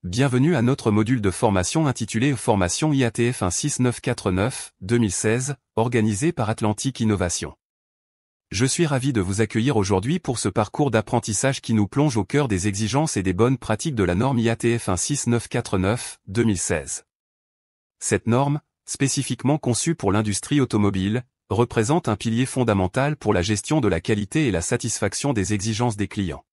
Bienvenue à notre module de formation intitulé Formation IATF 16949-2016, organisé par Atlantic Innovation. Je suis ravi de vous accueillir aujourd'hui pour ce parcours d'apprentissage qui nous plonge au cœur des exigences et des bonnes pratiques de la norme IATF 16949-2016. Cette norme, spécifiquement conçue pour l'industrie automobile, représente un pilier fondamental pour la gestion de la qualité et la satisfaction des exigences des clients.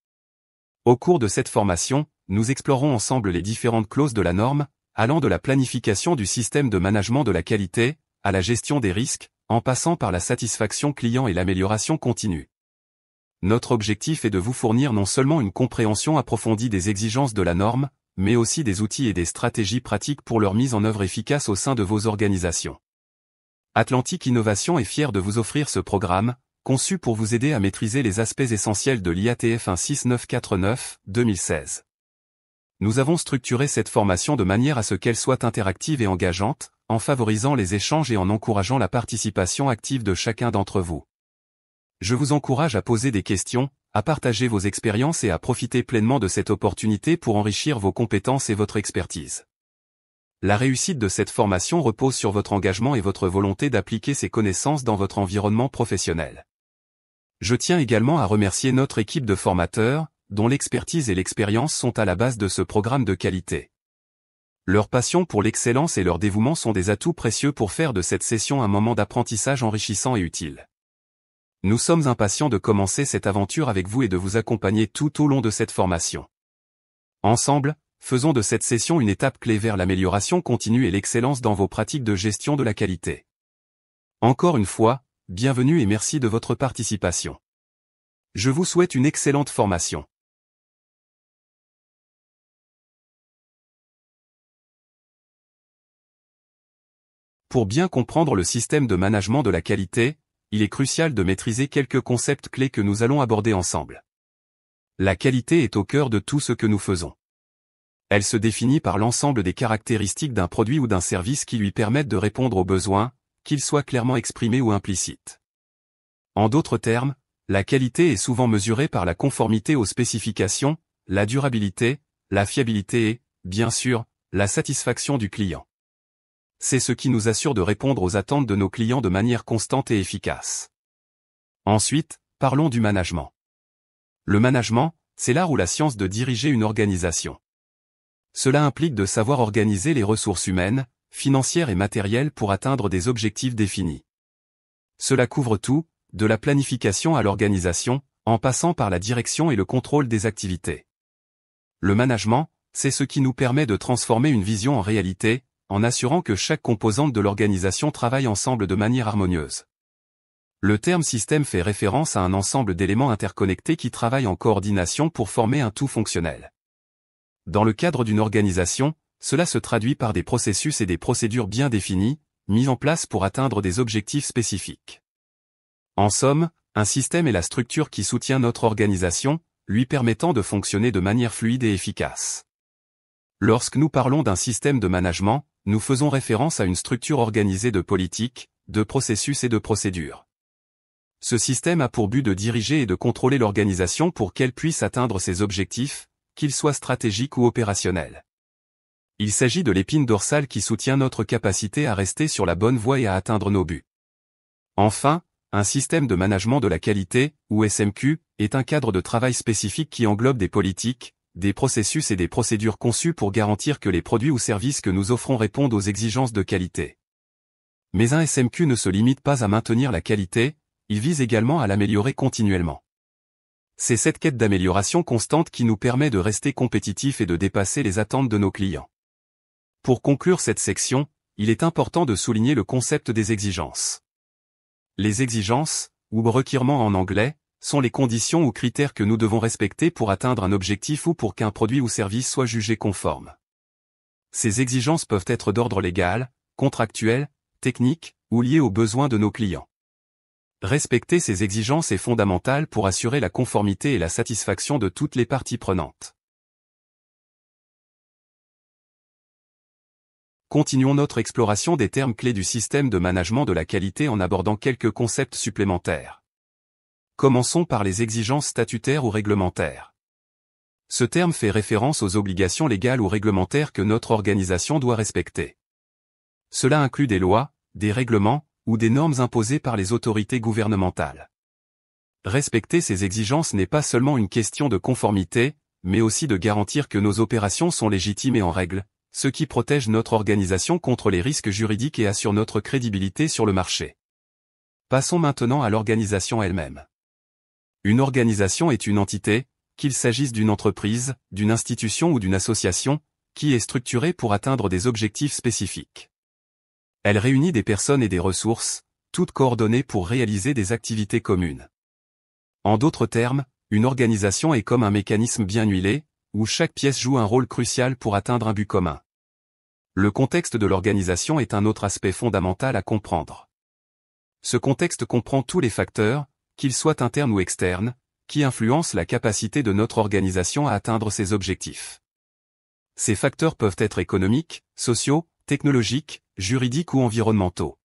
Au cours de cette formation, nous explorons ensemble les différentes clauses de la norme, allant de la planification du système de management de la qualité, à la gestion des risques, en passant par la satisfaction client et l'amélioration continue. Notre objectif est de vous fournir non seulement une compréhension approfondie des exigences de la norme, mais aussi des outils et des stratégies pratiques pour leur mise en œuvre efficace au sein de vos organisations. Atlantic Innovation est fier de vous offrir ce programme, conçu pour vous aider à maîtriser les aspects essentiels de l'IATF 16949-2016. Nous avons structuré cette formation de manière à ce qu'elle soit interactive et engageante, en favorisant les échanges et en encourageant la participation active de chacun d'entre vous. Je vous encourage à poser des questions, à partager vos expériences et à profiter pleinement de cette opportunité pour enrichir vos compétences et votre expertise. La réussite de cette formation repose sur votre engagement et votre volonté d'appliquer ces connaissances dans votre environnement professionnel. Je tiens également à remercier notre équipe de formateurs, dont l'expertise et l'expérience sont à la base de ce programme de qualité. Leur passion pour l'excellence et leur dévouement sont des atouts précieux pour faire de cette session un moment d'apprentissage enrichissant et utile. Nous sommes impatients de commencer cette aventure avec vous et de vous accompagner tout au long de cette formation. Ensemble, faisons de cette session une étape clé vers l'amélioration continue et l'excellence dans vos pratiques de gestion de la qualité. Encore une fois, bienvenue et merci de votre participation. Je vous souhaite une excellente formation. Pour bien comprendre le système de management de la qualité, il est crucial de maîtriser quelques concepts clés que nous allons aborder ensemble. La qualité est au cœur de tout ce que nous faisons. Elle se définit par l'ensemble des caractéristiques d'un produit ou d'un service qui lui permettent de répondre aux besoins, qu'ils soient clairement exprimés ou implicites. En d'autres termes, la qualité est souvent mesurée par la conformité aux spécifications, la durabilité, la fiabilité et, bien sûr, la satisfaction du client. C'est ce qui nous assure de répondre aux attentes de nos clients de manière constante et efficace. Ensuite, parlons du management. Le management, c'est l'art ou la science de diriger une organisation. Cela implique de savoir organiser les ressources humaines, financières et matérielles pour atteindre des objectifs définis. Cela couvre tout, de la planification à l'organisation, en passant par la direction et le contrôle des activités. Le management, c'est ce qui nous permet de transformer une vision en réalité, en assurant que chaque composante de l'organisation travaille ensemble de manière harmonieuse. Le terme système fait référence à un ensemble d'éléments interconnectés qui travaillent en coordination pour former un tout fonctionnel. Dans le cadre d'une organisation, cela se traduit par des processus et des procédures bien définis, mis en place pour atteindre des objectifs spécifiques. En somme, un système est la structure qui soutient notre organisation, lui permettant de fonctionner de manière fluide et efficace. Lorsque nous parlons d'un système de management, nous faisons référence à une structure organisée de politiques, de processus et de procédures. Ce système a pour but de diriger et de contrôler l'organisation pour qu'elle puisse atteindre ses objectifs, qu'ils soient stratégiques ou opérationnels. Il s'agit de l'épine dorsale qui soutient notre capacité à rester sur la bonne voie et à atteindre nos buts. Enfin, un système de management de la qualité, ou SMQ, est un cadre de travail spécifique qui englobe des politiques, des processus et des procédures conçus pour garantir que les produits ou services que nous offrons répondent aux exigences de qualité. Mais un SMQ ne se limite pas à maintenir la qualité, il vise également à l'améliorer continuellement. C'est cette quête d'amélioration constante qui nous permet de rester compétitifs et de dépasser les attentes de nos clients. Pour conclure cette section, il est important de souligner le concept des exigences. Les exigences, ou requirements en anglais, sont les conditions ou critères que nous devons respecter pour atteindre un objectif ou pour qu'un produit ou service soit jugé conforme. Ces exigences peuvent être d'ordre légal, contractuel, technique, ou liées aux besoins de nos clients. Respecter ces exigences est fondamental pour assurer la conformité et la satisfaction de toutes les parties prenantes. Continuons notre exploration des termes clés du système de management de la qualité en abordant quelques concepts supplémentaires. Commençons par les exigences statutaires ou réglementaires. Ce terme fait référence aux obligations légales ou réglementaires que notre organisation doit respecter. Cela inclut des lois, des règlements, ou des normes imposées par les autorités gouvernementales. Respecter ces exigences n'est pas seulement une question de conformité, mais aussi de garantir que nos opérations sont légitimes et en règle, ce qui protège notre organisation contre les risques juridiques et assure notre crédibilité sur le marché. Passons maintenant à l'organisation elle-même. Une organisation est une entité, qu'il s'agisse d'une entreprise, d'une institution ou d'une association, qui est structurée pour atteindre des objectifs spécifiques. Elle réunit des personnes et des ressources, toutes coordonnées pour réaliser des activités communes. En d'autres termes, une organisation est comme un mécanisme bien huilé, où chaque pièce joue un rôle crucial pour atteindre un but commun. Le contexte de l'organisation est un autre aspect fondamental à comprendre. Ce contexte comprend tous les facteurs, qu'ils soient internes ou externes, qui influencent la capacité de notre organisation à atteindre ses objectifs. Ces facteurs peuvent être économiques, sociaux, technologiques, juridiques ou environnementaux.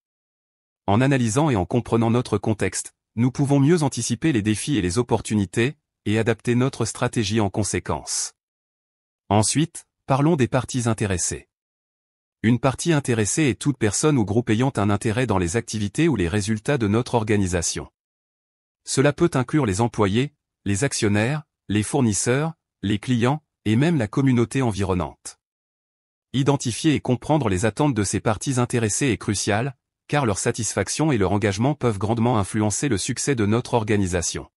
En analysant et en comprenant notre contexte, nous pouvons mieux anticiper les défis et les opportunités, et adapter notre stratégie en conséquence. Ensuite, parlons des parties intéressées. Une partie intéressée est toute personne ou groupe ayant un intérêt dans les activités ou les résultats de notre organisation. Cela peut inclure les employés, les actionnaires, les fournisseurs, les clients, et même la communauté environnante. Identifier et comprendre les attentes de ces parties intéressées est crucial, car leur satisfaction et leur engagement peuvent grandement influencer le succès de notre organisation.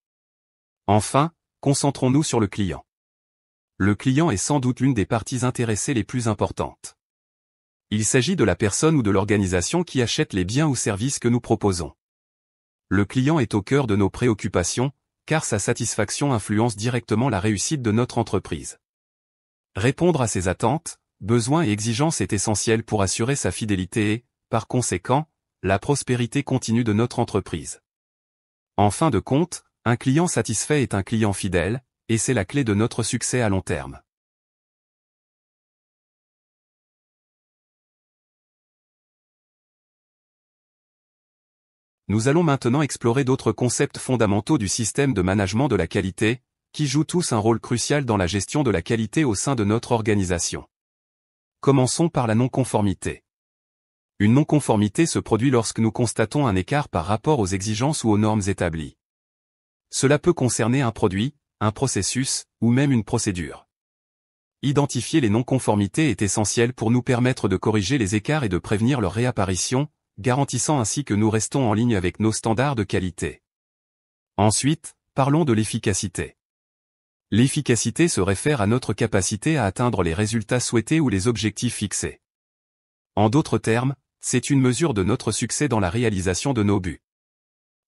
Enfin, concentrons-nous sur le client. Le client est sans doute l'une des parties intéressées les plus importantes. Il s'agit de la personne ou de l'organisation qui achète les biens ou services que nous proposons. Le client est au cœur de nos préoccupations, car sa satisfaction influence directement la réussite de notre entreprise. Répondre à ses attentes, besoins et exigences est essentiel pour assurer sa fidélité et, par conséquent, la prospérité continue de notre entreprise. En fin de compte, un client satisfait est un client fidèle, et c'est la clé de notre succès à long terme. Nous allons maintenant explorer d'autres concepts fondamentaux du système de management de la qualité, qui jouent tous un rôle crucial dans la gestion de la qualité au sein de notre organisation. Commençons par la non-conformité. Une non-conformité se produit lorsque nous constatons un écart par rapport aux exigences ou aux normes établies. Cela peut concerner un produit, un processus, ou même une procédure. Identifier les non-conformités est essentiel pour nous permettre de corriger les écarts et de prévenir leur réapparition, garantissant ainsi que nous restons en ligne avec nos standards de qualité. Ensuite, parlons de l'efficacité. L'efficacité se réfère à notre capacité à atteindre les résultats souhaités ou les objectifs fixés. En d'autres termes, c'est une mesure de notre succès dans la réalisation de nos buts.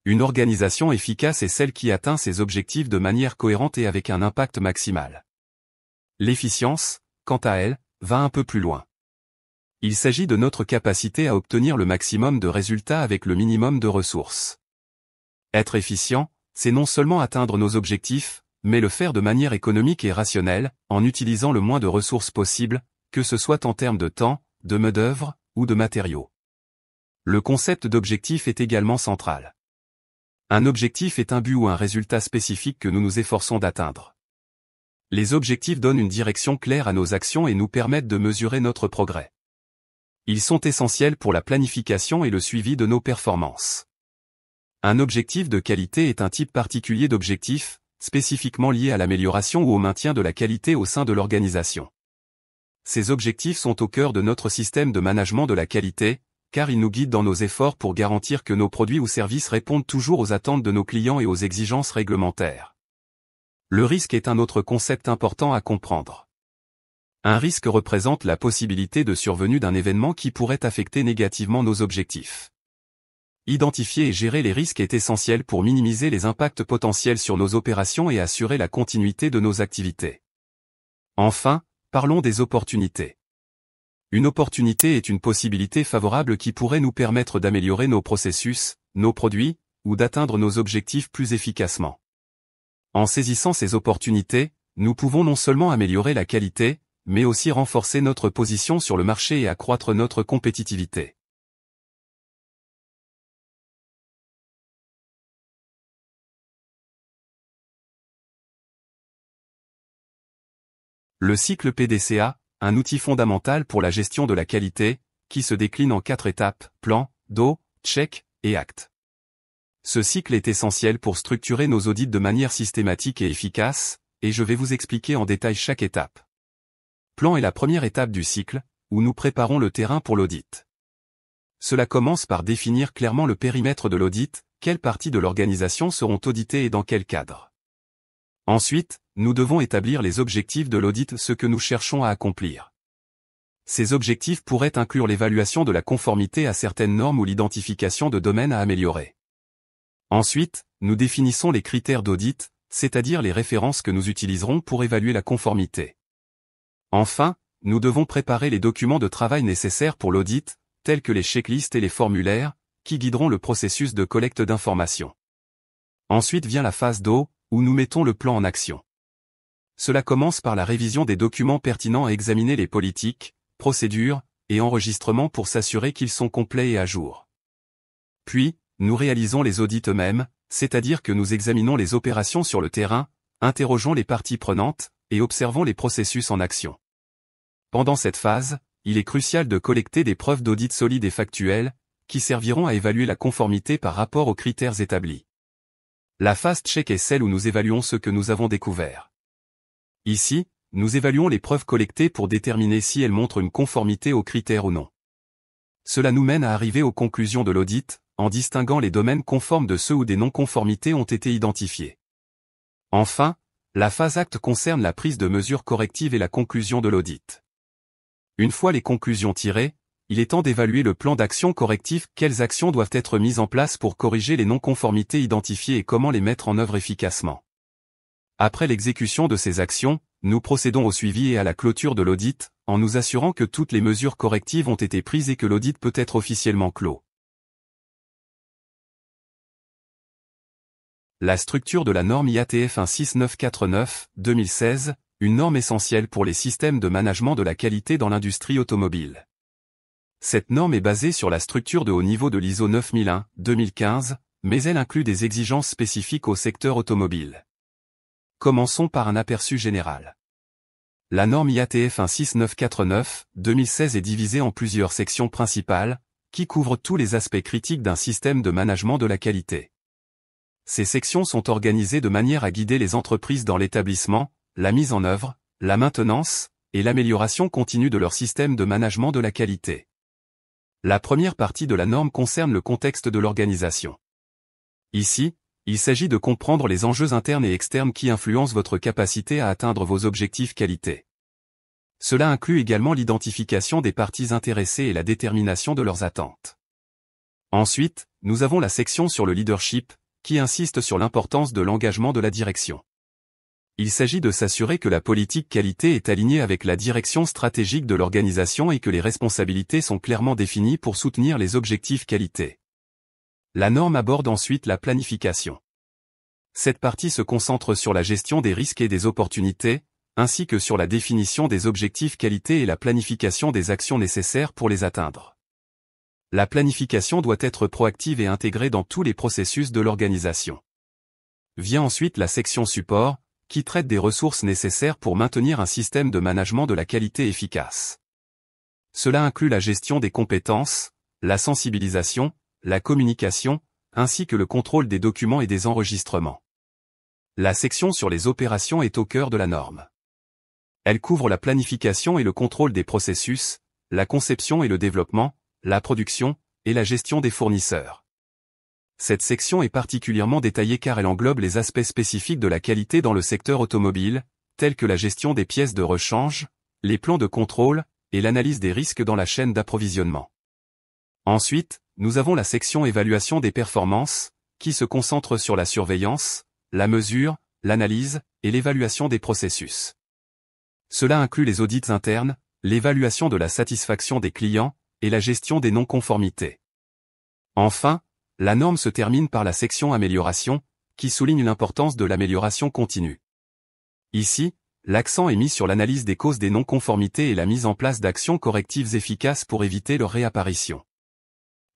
Une organisation efficace est celle qui atteint ses objectifs de manière cohérente et avec un impact maximal. L'efficience, quant à elle, va un peu plus loin. Il s'agit de notre capacité à obtenir le maximum de résultats avec le minimum de ressources. Être efficient, c'est non seulement atteindre nos objectifs, mais le faire de manière économique et rationnelle, en utilisant le moins de ressources possible, que ce soit en termes de temps, de main-d'œuvre, ou de matériaux. Le concept d'objectif est également central. Un objectif est un but ou un résultat spécifique que nous nous efforçons d'atteindre. Les objectifs donnent une direction claire à nos actions et nous permettent de mesurer notre progrès. Ils sont essentiels pour la planification et le suivi de nos performances. Un objectif de qualité est un type particulier d'objectif, spécifiquement lié à l'amélioration ou au maintien de la qualité au sein de l'organisation. Ces objectifs sont au cœur de notre système de management de la qualité, car ils nous guident dans nos efforts pour garantir que nos produits ou services répondent toujours aux attentes de nos clients et aux exigences réglementaires. Le risque est un autre concept important à comprendre. Un risque représente la possibilité de survenue d'un événement qui pourrait affecter négativement nos objectifs. Identifier et gérer les risques est essentiel pour minimiser les impacts potentiels sur nos opérations et assurer la continuité de nos activités. Enfin, parlons des opportunités. Une opportunité est une possibilité favorable qui pourrait nous permettre d'améliorer nos processus, nos produits, ou d'atteindre nos objectifs plus efficacement. En saisissant ces opportunités, nous pouvons non seulement améliorer la qualité, mais aussi renforcer notre position sur le marché et accroître notre compétitivité. Le cycle PDCA, un outil fondamental pour la gestion de la qualité, qui se décline en 4 étapes, plan, do, check et acte. Ce cycle est essentiel pour structurer nos audits de manière systématique et efficace, et je vais vous expliquer en détail chaque étape. Plan est la première étape du cycle, où nous préparons le terrain pour l'audit. Cela commence par définir clairement le périmètre de l'audit, quelles parties de l'organisation seront auditées et dans quel cadre. Ensuite, nous devons établir les objectifs de l'audit, ce que nous cherchons à accomplir. Ces objectifs pourraient inclure l'évaluation de la conformité à certaines normes ou l'identification de domaines à améliorer. Ensuite, nous définissons les critères d'audit, c'est-à-dire les références que nous utiliserons pour évaluer la conformité. Enfin, nous devons préparer les documents de travail nécessaires pour l'audit, tels que les checklists et les formulaires, qui guideront le processus de collecte d'informations. Ensuite vient la phase do, où nous mettons le plan en action. Cela commence par la révision des documents pertinents et examiner les politiques, procédures et enregistrements pour s'assurer qu'ils sont complets et à jour. Puis, nous réalisons les audits eux-mêmes, c'est-à-dire que nous examinons les opérations sur le terrain, interrogeons les parties prenantes, et observons les processus en action. Pendant cette phase, il est crucial de collecter des preuves d'audit solides et factuelles, qui serviront à évaluer la conformité par rapport aux critères établis. La phase check est celle où nous évaluons ce que nous avons découvert. Ici, nous évaluons les preuves collectées pour déterminer si elles montrent une conformité aux critères ou non. Cela nous mène à arriver aux conclusions de l'audit, en distinguant les domaines conformes de ceux où des non-conformités ont été identifiées. Enfin, la phase acte concerne la prise de mesures correctives et la conclusion de l'audit. Une fois les conclusions tirées, il est temps d'évaluer le plan d'action correctif, quelles actions doivent être mises en place pour corriger les non-conformités identifiées et comment les mettre en œuvre efficacement. Après l'exécution de ces actions, nous procédons au suivi et à la clôture de l'audit, en nous assurant que toutes les mesures correctives ont été prises et que l'audit peut être officiellement clos. La structure de la norme IATF 16949-2016, une norme essentielle pour les systèmes de management de la qualité dans l'industrie automobile. Cette norme est basée sur la structure de haut niveau de l'ISO 9001-2015, mais elle inclut des exigences spécifiques au secteur automobile. Commençons par un aperçu général. La norme IATF 16949-2016 est divisée en plusieurs sections principales, qui couvrent tous les aspects critiques d'un système de management de la qualité. Ces sections sont organisées de manière à guider les entreprises dans l'établissement, la mise en œuvre, la maintenance, et l'amélioration continue de leur système de management de la qualité. La première partie de la norme concerne le contexte de l'organisation. Ici, il s'agit de comprendre les enjeux internes et externes qui influencent votre capacité à atteindre vos objectifs qualité. Cela inclut également l'identification des parties intéressées et la détermination de leurs attentes. Ensuite, nous avons la section sur le leadership, qui insiste sur l'importance de l'engagement de la direction. Il s'agit de s'assurer que la politique qualité est alignée avec la direction stratégique de l'organisation et que les responsabilités sont clairement définies pour soutenir les objectifs qualité. La norme aborde ensuite la planification. Cette partie se concentre sur la gestion des risques et des opportunités, ainsi que sur la définition des objectifs qualité et la planification des actions nécessaires pour les atteindre. La planification doit être proactive et intégrée dans tous les processus de l'organisation. Vient ensuite la section support, qui traite des ressources nécessaires pour maintenir un système de management de la qualité efficace. Cela inclut la gestion des compétences, la sensibilisation, la communication, ainsi que le contrôle des documents et des enregistrements. La section sur les opérations est au cœur de la norme. Elle couvre la planification et le contrôle des processus, la conception et le développement, la production, et la gestion des fournisseurs. Cette section est particulièrement détaillée car elle englobe les aspects spécifiques de la qualité dans le secteur automobile, tels que la gestion des pièces de rechange, les plans de contrôle, et l'analyse des risques dans la chaîne d'approvisionnement. Ensuite, nous avons la section évaluation des performances, qui se concentre sur la surveillance, la mesure, l'analyse, et l'évaluation des processus. Cela inclut les audits internes, l'évaluation de la satisfaction des clients, et la gestion des non-conformités. Enfin, la norme se termine par la section amélioration, qui souligne l'importance de l'amélioration continue. Ici, l'accent est mis sur l'analyse des causes des non-conformités et la mise en place d'actions correctives efficaces pour éviter leur réapparition.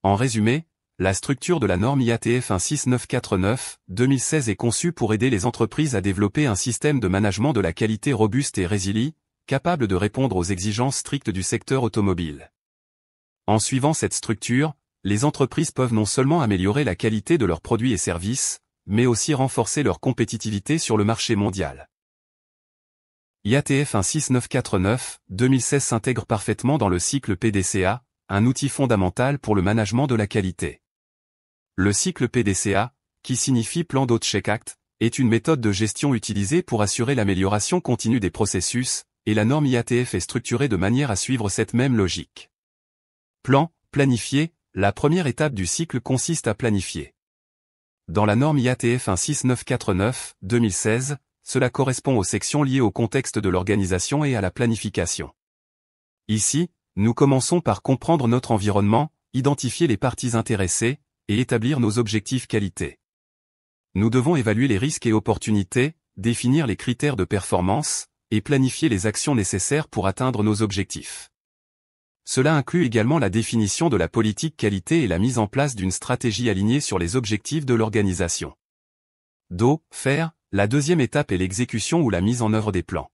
En résumé, la structure de la norme IATF 16949-2016 est conçue pour aider les entreprises à développer un système de management de la qualité robuste et résilient, capable de répondre aux exigences strictes du secteur automobile. En suivant cette structure, les entreprises peuvent non seulement améliorer la qualité de leurs produits et services, mais aussi renforcer leur compétitivité sur le marché mondial. IATF 16949-2016 s'intègre parfaitement dans le cycle PDCA, un outil fondamental pour le management de la qualité. Le cycle PDCA, qui signifie Plan d'Audit Check Act, est une méthode de gestion utilisée pour assurer l'amélioration continue des processus, et la norme IATF est structurée de manière à suivre cette même logique. Plan, planifier, la première étape du cycle consiste à planifier. Dans la norme IATF 16949-2016, cela correspond aux sections liées au contexte de l'organisation et à la planification. Ici, nous commençons par comprendre notre environnement, identifier les parties intéressées, et établir nos objectifs qualité. Nous devons évaluer les risques et opportunités, définir les critères de performance, et planifier les actions nécessaires pour atteindre nos objectifs. Cela inclut également la définition de la politique qualité et la mise en place d'une stratégie alignée sur les objectifs de l'organisation. Faire, la deuxième étape est l'exécution ou la mise en œuvre des plans.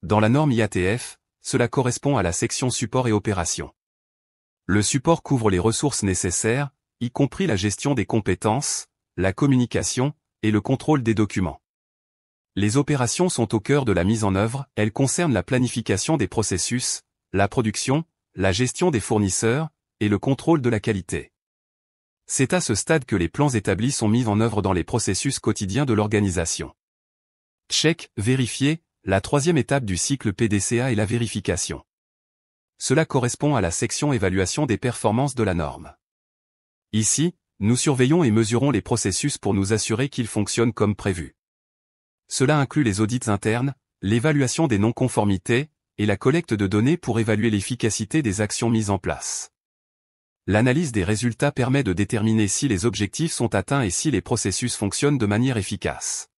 Dans la norme IATF, cela correspond à la section support et opération. Le support couvre les ressources nécessaires, y compris la gestion des compétences, la communication, et le contrôle des documents. Les opérations sont au cœur de la mise en œuvre, elles concernent la planification des processus, la production, la gestion des fournisseurs, et le contrôle de la qualité. C'est à ce stade que les plans établis sont mis en œuvre dans les processus quotidiens de l'organisation. Check, vérifier, la troisième étape du cycle PDCA est la vérification. Cela correspond à la section évaluation des performances de la norme. Ici, nous surveillons et mesurons les processus pour nous assurer qu'ils fonctionnent comme prévu. Cela inclut les audits internes, l'évaluation des non-conformités, et la collecte de données pour évaluer l'efficacité des actions mises en place. L'analyse des résultats permet de déterminer si les objectifs sont atteints et si les processus fonctionnent de manière efficace.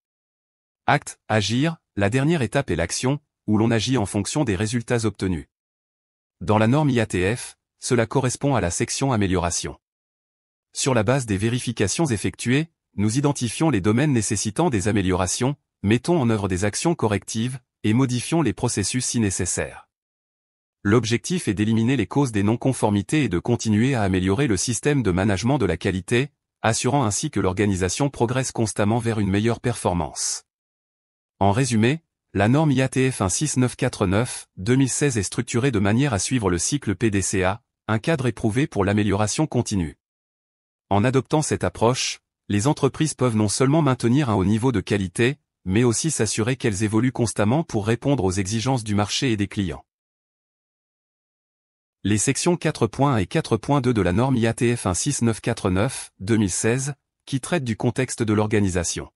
Agir, la dernière étape est l'action, où l'on agit en fonction des résultats obtenus. Dans la norme IATF, cela correspond à la section amélioration. Sur la base des vérifications effectuées, nous identifions les domaines nécessitant des améliorations, mettons en œuvre des actions correctives, et modifions les processus si nécessaire. L'objectif est d'éliminer les causes des non-conformités et de continuer à améliorer le système de management de la qualité, assurant ainsi que l'organisation progresse constamment vers une meilleure performance. En résumé, la norme IATF 16949-2016 est structurée de manière à suivre le cycle PDCA, un cadre éprouvé pour l'amélioration continue. En adoptant cette approche, les entreprises peuvent non seulement maintenir un haut niveau de qualité, mais aussi s'assurer qu'elles évoluent constamment pour répondre aux exigences du marché et des clients. Les sections 4.1 et 4.2 de la norme IATF 16949-2016, qui traitent du contexte de l'organisation.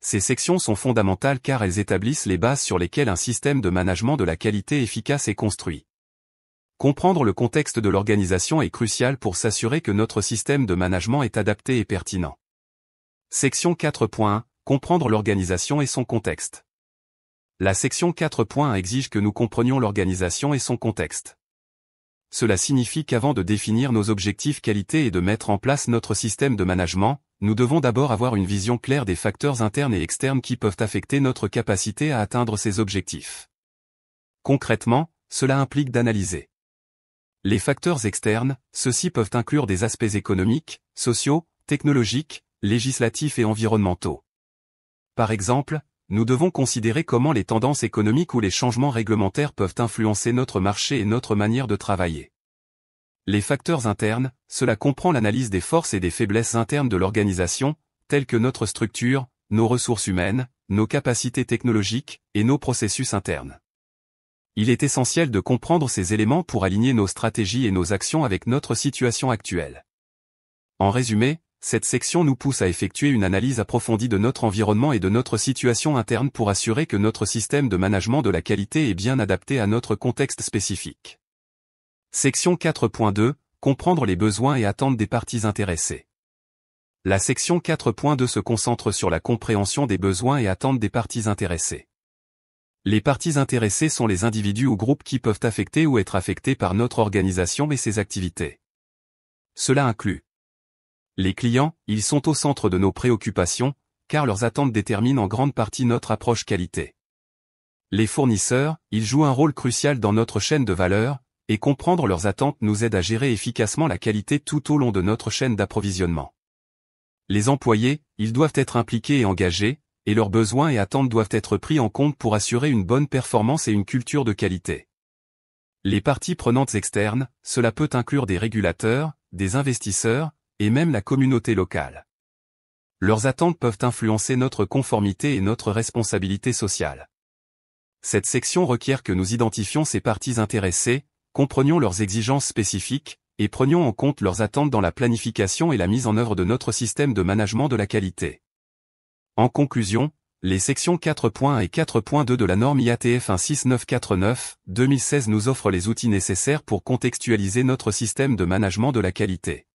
Ces sections sont fondamentales car elles établissent les bases sur lesquelles un système de management de la qualité efficace est construit. Comprendre le contexte de l'organisation est crucial pour s'assurer que notre système de management est adapté et pertinent. Section 4.1. Comprendre l'organisation et son contexte. La section 4.1 exige que nous comprenions l'organisation et son contexte. Cela signifie qu'avant de définir nos objectifs qualité et de mettre en place notre système de management, nous devons d'abord avoir une vision claire des facteurs internes et externes qui peuvent affecter notre capacité à atteindre ces objectifs. Concrètement, cela implique d'analyser les facteurs externes, ceux-ci peuvent inclure des aspects économiques, sociaux, technologiques, législatifs et environnementaux. Par exemple, nous devons considérer comment les tendances économiques ou les changements réglementaires peuvent influencer notre marché et notre manière de travailler. Les facteurs internes, cela comprend l'analyse des forces et des faiblesses internes de l'organisation, telles que notre structure, nos ressources humaines, nos capacités technologiques, et nos processus internes. Il est essentiel de comprendre ces éléments pour aligner nos stratégies et nos actions avec notre situation actuelle. En résumé, cette section nous pousse à effectuer une analyse approfondie de notre environnement et de notre situation interne pour assurer que notre système de management de la qualité est bien adapté à notre contexte spécifique. Section 4.2. Comprendre les besoins et attentes des parties intéressées. La section 4.2 se concentre sur la compréhension des besoins et attentes des parties intéressées. Les parties intéressées sont les individus ou groupes qui peuvent affecter ou être affectés par notre organisation et ses activités. Cela inclut les clients, ils sont au centre de nos préoccupations, car leurs attentes déterminent en grande partie notre approche qualité. Les fournisseurs, ils jouent un rôle crucial dans notre chaîne de valeur, et comprendre leurs attentes nous aide à gérer efficacement la qualité tout au long de notre chaîne d'approvisionnement. Les employés, ils doivent être impliqués et engagés, et leurs besoins et attentes doivent être pris en compte pour assurer une bonne performance et une culture de qualité. Les parties prenantes externes, cela peut inclure des régulateurs, des investisseurs, et même la communauté locale. Leurs attentes peuvent influencer notre conformité et notre responsabilité sociale. Cette section requiert que nous identifions ces parties intéressées, comprenions leurs exigences spécifiques, et prenions en compte leurs attentes dans la planification et la mise en œuvre de notre système de management de la qualité. En conclusion, les sections 4.1 et 4.2 de la norme IATF 16949/2016 nous offrent les outils nécessaires pour contextualiser notre système de management de la qualité.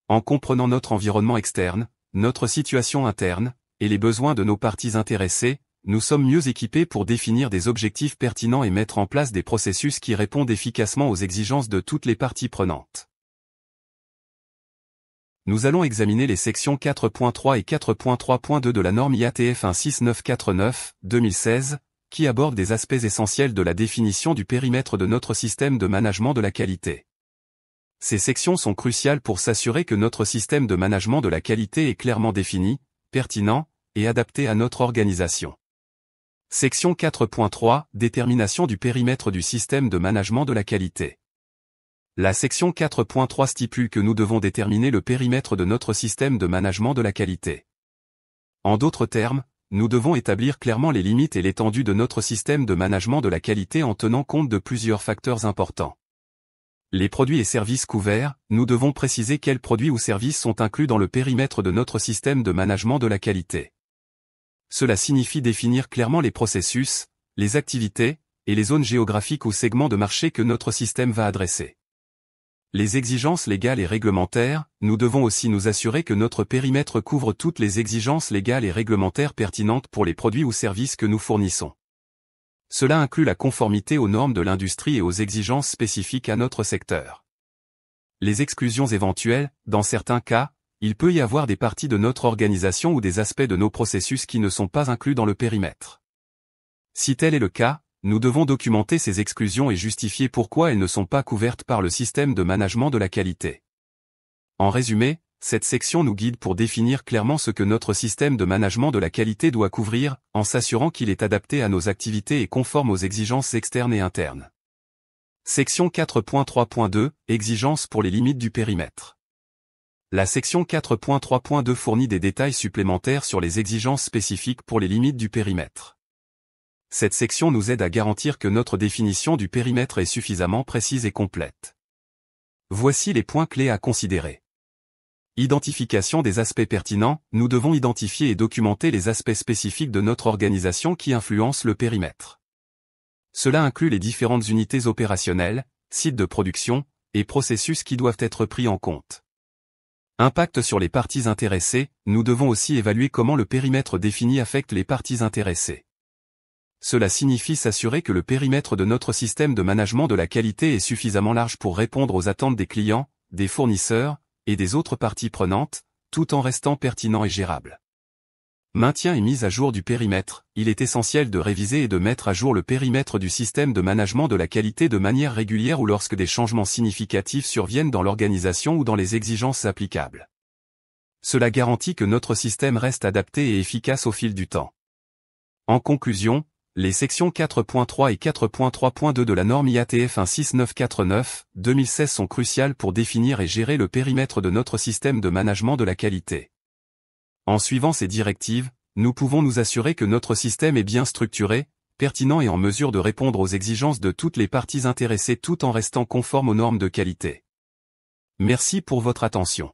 En comprenant notre environnement externe, notre situation interne, et les besoins de nos parties intéressées, nous sommes mieux équipés pour définir des objectifs pertinents et mettre en place des processus qui répondent efficacement aux exigences de toutes les parties prenantes. Nous allons examiner les sections 4.3 et 4.3.2 de la norme IATF 16949/2016, qui abordent des aspects essentiels de la définition du périmètre de notre système de management de la qualité. Ces sections sont cruciales pour s'assurer que notre système de management de la qualité est clairement défini, pertinent, et adapté à notre organisation. Section 4.3 – Détermination du périmètre du système de management de la qualité. La section 4.3 stipule que nous devons déterminer le périmètre de notre système de management de la qualité. En d'autres termes, nous devons établir clairement les limites et l'étendue de notre système de management de la qualité en tenant compte de plusieurs facteurs importants. Les produits et services couverts, nous devons préciser quels produits ou services sont inclus dans le périmètre de notre système de management de la qualité. Cela signifie définir clairement les processus, les activités, et les zones géographiques ou segments de marché que notre système va adresser. Les exigences légales et réglementaires, nous devons aussi nous assurer que notre périmètre couvre toutes les exigences légales et réglementaires pertinentes pour les produits ou services que nous fournissons. Cela inclut la conformité aux normes de l'industrie et aux exigences spécifiques à notre secteur. Les exclusions éventuelles, dans certains cas, il peut y avoir des parties de notre organisation ou des aspects de nos processus qui ne sont pas inclus dans le périmètre. Si tel est le cas, nous devons documenter ces exclusions et justifier pourquoi elles ne sont pas couvertes par le système de management de la qualité. En résumé, cette section nous guide pour définir clairement ce que notre système de management de la qualité doit couvrir, en s'assurant qu'il est adapté à nos activités et conforme aux exigences externes et internes. Section 4.3.2 – Exigences pour les limites du périmètre. La section 4.3.2 fournit des détails supplémentaires sur les exigences spécifiques pour les limites du périmètre. Cette section nous aide à garantir que notre définition du périmètre est suffisamment précise et complète. Voici les points clés à considérer. Identification des aspects pertinents, nous devons identifier et documenter les aspects spécifiques de notre organisation qui influencent le périmètre. Cela inclut les différentes unités opérationnelles, sites de production, et processus qui doivent être pris en compte. Impact sur les parties intéressées, nous devons aussi évaluer comment le périmètre défini affecte les parties intéressées. Cela signifie s'assurer que le périmètre de notre système de management de la qualité est suffisamment large pour répondre aux attentes des clients, des fournisseurs, et des autres parties prenantes, tout en restant pertinent et gérable. Maintien et mise à jour du périmètre, il est essentiel de réviser et de mettre à jour le périmètre du système de management de la qualité de manière régulière ou lorsque des changements significatifs surviennent dans l'organisation ou dans les exigences applicables. Cela garantit que notre système reste adapté et efficace au fil du temps. En conclusion, les sections 4.3 et 4.3.2 de la norme IATF 16949/2016 sont cruciales pour définir et gérer le périmètre de notre système de management de la qualité. En suivant ces directives, nous pouvons nous assurer que notre système est bien structuré, pertinent et en mesure de répondre aux exigences de toutes les parties intéressées tout en restant conforme aux normes de qualité. Merci pour votre attention.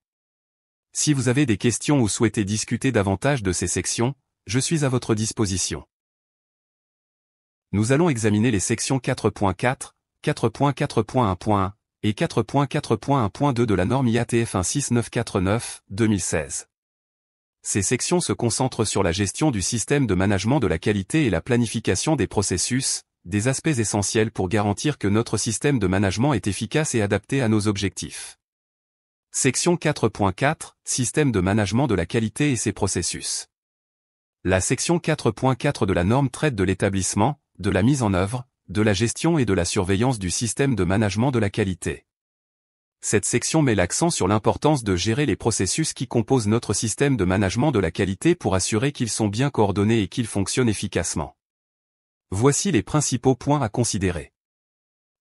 Si vous avez des questions ou souhaitez discuter davantage de ces sections, je suis à votre disposition. Nous allons examiner les sections 4.4, 4.4.1.1 et 4.4.1.2 de la norme IATF 16949/2016. Ces sections se concentrent sur la gestion du système de management de la qualité et la planification des processus, des aspects essentiels pour garantir que notre système de management est efficace et adapté à nos objectifs. Section 4.4 – Système de management de la qualité et ses processus. La section 4.4 de la norme traite de l'établissement, de la mise en œuvre, de la gestion et de la surveillance du système de management de la qualité. Cette section met l'accent sur l'importance de gérer les processus qui composent notre système de management de la qualité pour assurer qu'ils sont bien coordonnés et qu'ils fonctionnent efficacement. Voici les principaux points à considérer.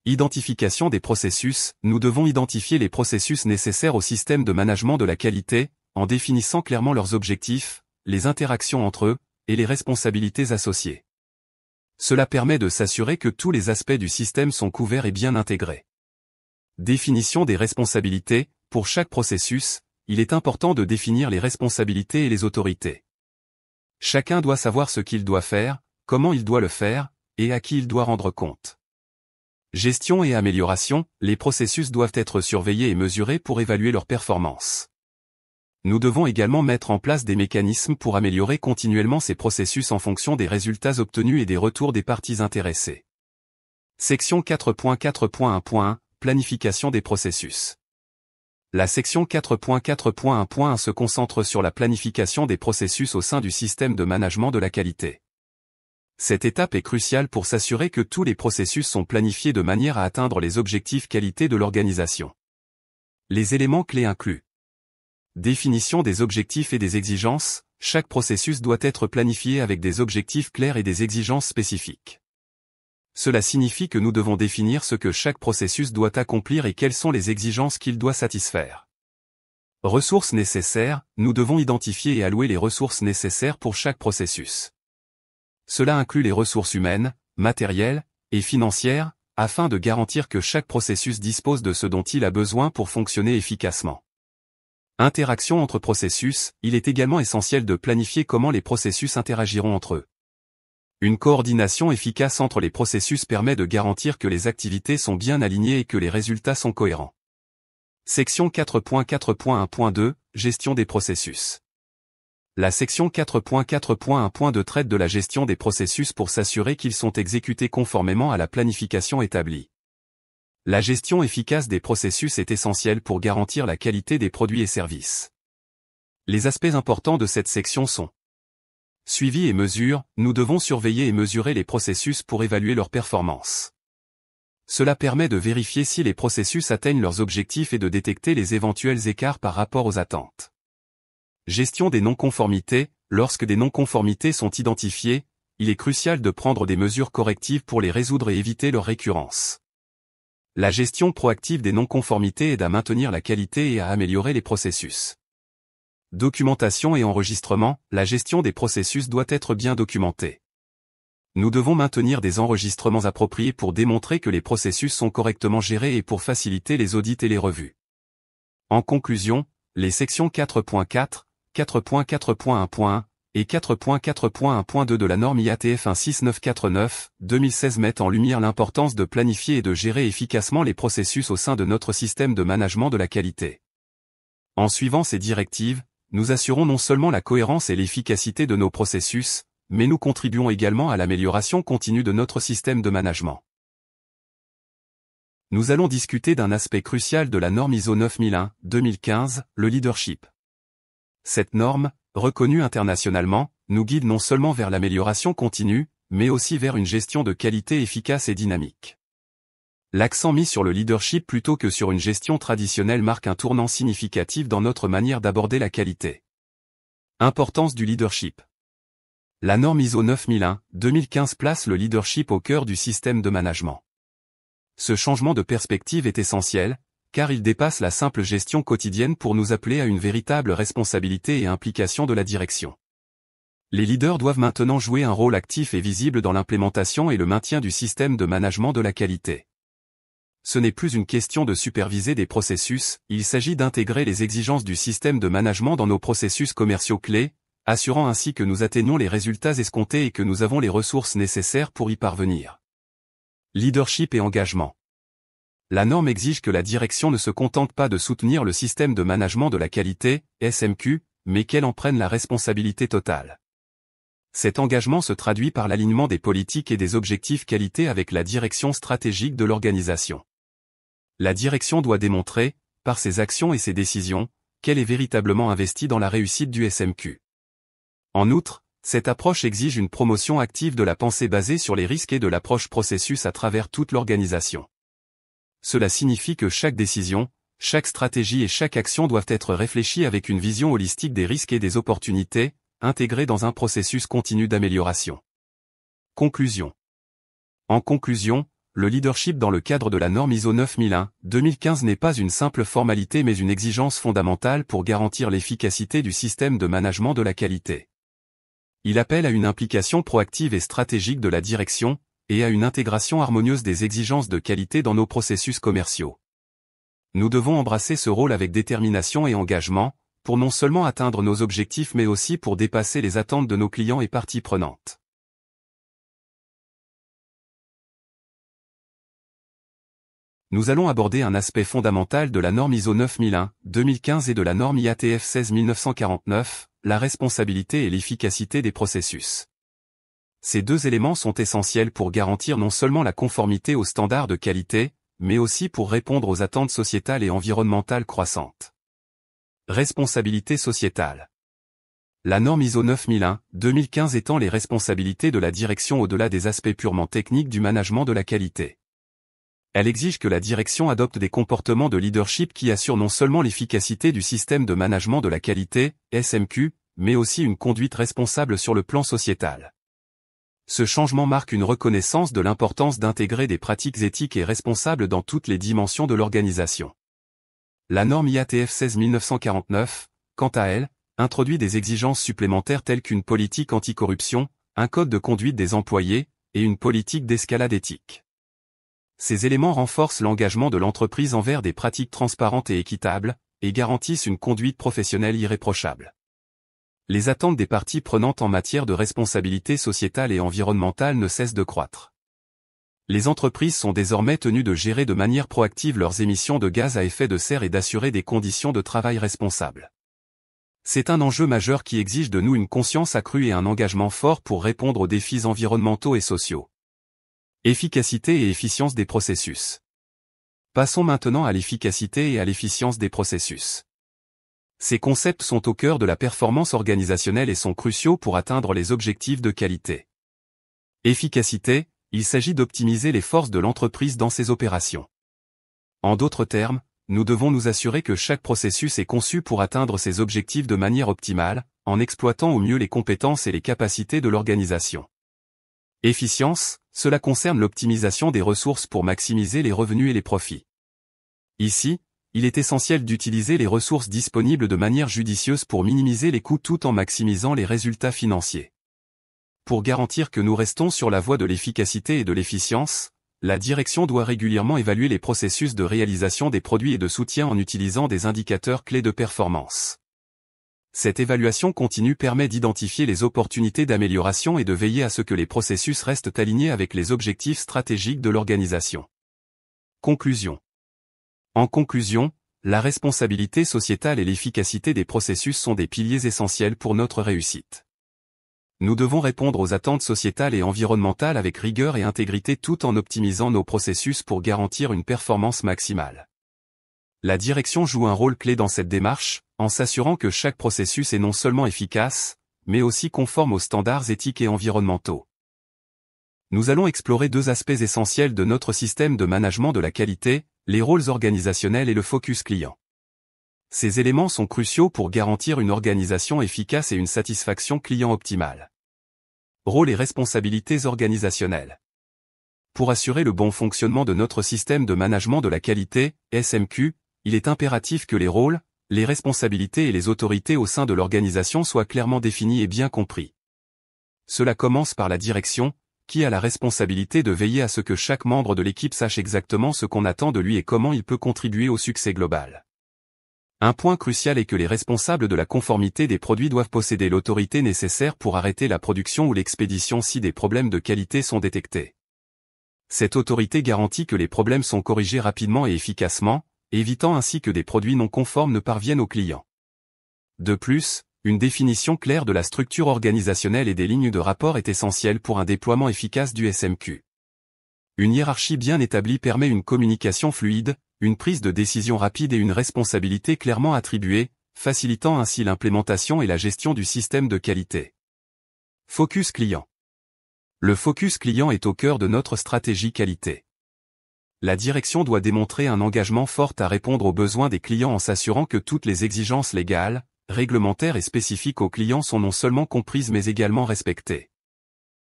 Identification des processus. Nous devons identifier les processus nécessaires au système de management de la qualité, en définissant clairement leurs objectifs, les interactions entre eux, et les responsabilités associées. Cela permet de s'assurer que tous les aspects du système sont couverts et bien intégrés. Définition des responsabilités. Pour chaque processus, il est important de définir les responsabilités et les autorités. Chacun doit savoir ce qu'il doit faire, comment il doit le faire, et à qui il doit rendre compte. Gestion et amélioration. Les processus doivent être surveillés et mesurés pour évaluer leur performance. Nous devons également mettre en place des mécanismes pour améliorer continuellement ces processus en fonction des résultats obtenus et des retours des parties intéressées. Section 4.4.1.1 Planification des processus. La section 4.4.1.1 se concentre sur la planification des processus au sein du système de management de la qualité. Cette étape est cruciale pour s'assurer que tous les processus sont planifiés de manière à atteindre les objectifs qualité de l'organisation. Les éléments clés incluent définition des objectifs et des exigences. Chaque processus doit être planifié avec des objectifs clairs et des exigences spécifiques. Cela signifie que nous devons définir ce que chaque processus doit accomplir et quelles sont les exigences qu'il doit satisfaire. Ressources nécessaires. Nous devons identifier et allouer les ressources nécessaires pour chaque processus. Cela inclut les ressources humaines, matérielles et financières, afin de garantir que chaque processus dispose de ce dont il a besoin pour fonctionner efficacement. Interaction entre processus. Il est également essentiel de planifier comment les processus interagiront entre eux. Une coordination efficace entre les processus permet de garantir que les activités sont bien alignées et que les résultats sont cohérents. Section 4.4.1.2 Gestion des processus. La section 4.4.1.2 traite de la gestion des processus pour s'assurer qu'ils sont exécutés conformément à la planification établie. La gestion efficace des processus est essentielle pour garantir la qualité des produits et services. Les aspects importants de cette section sont suivi et mesure. Nous devons surveiller et mesurer les processus pour évaluer leur performance. Cela permet de vérifier si les processus atteignent leurs objectifs et de détecter les éventuels écarts par rapport aux attentes. Gestion des non-conformités. Lorsque des non-conformités sont identifiées, il est crucial de prendre des mesures correctives pour les résoudre et éviter leur récurrence. La gestion proactive des non-conformités aide à maintenir la qualité et à améliorer les processus. Documentation et enregistrement. La gestion des processus doit être bien documentée. Nous devons maintenir des enregistrements appropriés pour démontrer que les processus sont correctement gérés et pour faciliter les audits et les revues. En conclusion, les sections 4.4, 4.4.1.1 et 4.4.1.2 de la norme IATF 16949/2016 mettent en lumière l'importance de planifier et de gérer efficacement les processus au sein de notre système de management de la qualité. En suivant ces directives, nous assurons non seulement la cohérence et l'efficacité de nos processus, mais nous contribuons également à l'amélioration continue de notre système de management. Nous allons discuter d'un aspect crucial de la norme ISO 9001/2015, le leadership. Cette norme, reconnue internationalement, nous guide non seulement vers l'amélioration continue, mais aussi vers une gestion de qualité efficace et dynamique. L'accent mis sur le leadership plutôt que sur une gestion traditionnelle marque un tournant significatif dans notre manière d'aborder la qualité. Importance du leadership. La norme ISO 9001/2015 place le leadership au cœur du système de management. Ce changement de perspective est essentiel, car il dépasse la simple gestion quotidienne pour nous appeler à une véritable responsabilité et implication de la direction. Les leaders doivent maintenant jouer un rôle actif et visible dans l'implémentation et le maintien du système de management de la qualité. Ce n'est plus une question de superviser des processus, il s'agit d'intégrer les exigences du système de management dans nos processus commerciaux clés, assurant ainsi que nous atteignons les résultats escomptés et que nous avons les ressources nécessaires pour y parvenir. Leadership et engagement. La norme exige que la direction ne se contente pas de soutenir le système de management de la qualité, SMQ, mais qu'elle en prenne la responsabilité totale. Cet engagement se traduit par l'alignement des politiques et des objectifs qualité avec la direction stratégique de l'organisation. La direction doit démontrer, par ses actions et ses décisions, qu'elle est véritablement investie dans la réussite du SMQ. En outre, Cette approche exige une promotion active de la pensée basée sur les risques et de l'approche processus à travers toute l'organisation. Cela signifie que chaque décision, chaque stratégie et chaque action doivent être réfléchies avec une vision holistique des risques et des opportunités, intégrées dans un processus continu d'amélioration. Conclusion. En conclusion, le leadership dans le cadre de la norme ISO 9001-2015 n'est pas une simple formalité mais une exigence fondamentale pour garantir l'efficacité du système de management de la qualité. Il appelle à une implication proactive et stratégique de la direction, et à une intégration harmonieuse des exigences de qualité dans nos processus commerciaux. Nous devons embrasser ce rôle avec détermination et engagement, pour non seulement atteindre nos objectifs mais aussi pour dépasser les attentes de nos clients et parties prenantes. Nous allons aborder un aspect fondamental de la norme ISO 9001-2015 et de la norme IATF 16949, la responsabilité et l'efficacité des processus. Ces deux éléments sont essentiels pour garantir non seulement la conformité aux standards de qualité, mais aussi pour répondre aux attentes sociétales et environnementales croissantes. Responsabilité sociétale. La norme ISO 9001-2015 étend les responsabilités de la direction au-delà des aspects purement techniques du management de la qualité. Elle exige que la direction adopte des comportements de leadership qui assurent non seulement l'efficacité du système de management de la qualité, SMQ, mais aussi une conduite responsable sur le plan sociétal. Ce changement marque une reconnaissance de l'importance d'intégrer des pratiques éthiques et responsables dans toutes les dimensions de l'organisation. La norme IATF 16949, quant à elle, introduit des exigences supplémentaires telles qu'une politique anticorruption, un code de conduite des employés, et une politique d'escalade éthique. Ces éléments renforcent l'engagement de l'entreprise envers des pratiques transparentes et équitables, et garantissent une conduite professionnelle irréprochable. Les attentes des parties prenantes en matière de responsabilité sociétale et environnementale ne cessent de croître. Les entreprises sont désormais tenues de gérer de manière proactive leurs émissions de gaz à effet de serre et d'assurer des conditions de travail responsables. C'est un enjeu majeur qui exige de nous une conscience accrue et un engagement fort pour répondre aux défis environnementaux et sociaux. Efficacité et efficience des processus. Passons maintenant à l'efficacité et à l'efficience des processus. Ces concepts sont au cœur de la performance organisationnelle et sont cruciaux pour atteindre les objectifs de qualité. Efficacité, il s'agit d'optimiser les forces de l'entreprise dans ses opérations. En d'autres termes, nous devons nous assurer que chaque processus est conçu pour atteindre ses objectifs de manière optimale, en exploitant au mieux les compétences et les capacités de l'organisation. Efficience, cela concerne l'optimisation des ressources pour maximiser les revenus et les profits. Ici, il est essentiel d'utiliser les ressources disponibles de manière judicieuse pour minimiser les coûts tout en maximisant les résultats financiers. Pour garantir que nous restons sur la voie de l'efficacité et de l'efficience, la direction doit régulièrement évaluer les processus de réalisation des produits et de soutien en utilisant des indicateurs clés de performance. Cette évaluation continue permet d'identifier les opportunités d'amélioration et de veiller à ce que les processus restent alignés avec les objectifs stratégiques de l'organisation. Conclusion. En conclusion, la responsabilité sociétale et l'efficacité des processus sont des piliers essentiels pour notre réussite. Nous devons répondre aux attentes sociétales et environnementales avec rigueur et intégrité tout en optimisant nos processus pour garantir une performance maximale. La direction joue un rôle clé dans cette démarche, en s'assurant que chaque processus est non seulement efficace, mais aussi conforme aux standards éthiques et environnementaux. Nous allons explorer deux aspects essentiels de notre système de management de la qualité, les rôles organisationnels et le focus client. Ces éléments sont cruciaux pour garantir une organisation efficace et une satisfaction client optimale. Rôles et responsabilités organisationnelles. Pour assurer le bon fonctionnement de notre système de management de la qualité, SMQ, il est impératif que les rôles, les responsabilités et les autorités au sein de l'organisation soient clairement définis et bien compris. Cela commence par la direction, qui a la responsabilité de veiller à ce que chaque membre de l'équipe sache exactement ce qu'on attend de lui et comment il peut contribuer au succès global. Un point crucial est que les responsables de la conformité des produits doivent posséder l'autorité nécessaire pour arrêter la production ou l'expédition si des problèmes de qualité sont détectés. Cette autorité garantit que les problèmes sont corrigés rapidement et efficacement, évitant ainsi que des produits non conformes ne parviennent aux clients. De plus, une définition claire de la structure organisationnelle et des lignes de rapport est essentielle pour un déploiement efficace du SMQ. Une hiérarchie bien établie permet une communication fluide, une prise de décision rapide et une responsabilité clairement attribuée, facilitant ainsi l'implémentation et la gestion du système de qualité. Focus client. Le focus client est au cœur de notre stratégie qualité. La direction doit démontrer un engagement fort à répondre aux besoins des clients en s'assurant que toutes les exigences légales, réglementaires et spécifiques aux clients sont non seulement comprises mais également respectées.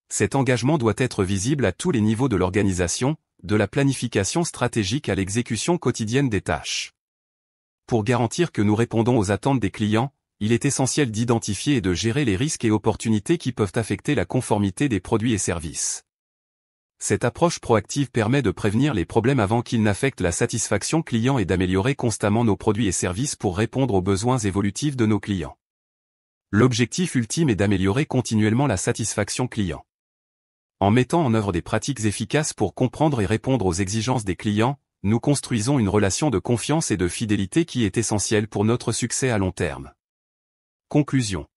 Cet engagement doit être visible à tous les niveaux de l'organisation, de la planification stratégique à l'exécution quotidienne des tâches. Pour garantir que nous répondons aux attentes des clients, il est essentiel d'identifier et de gérer les risques et opportunités qui peuvent affecter la conformité des produits et services. Cette approche proactive permet de prévenir les problèmes avant qu'ils n'affectent la satisfaction client et d'améliorer constamment nos produits et services pour répondre aux besoins évolutifs de nos clients. L'objectif ultime est d'améliorer continuellement la satisfaction client. En mettant en œuvre des pratiques efficaces pour comprendre et répondre aux exigences des clients, nous construisons une relation de confiance et de fidélité qui est essentielle pour notre succès à long terme. Conclusion.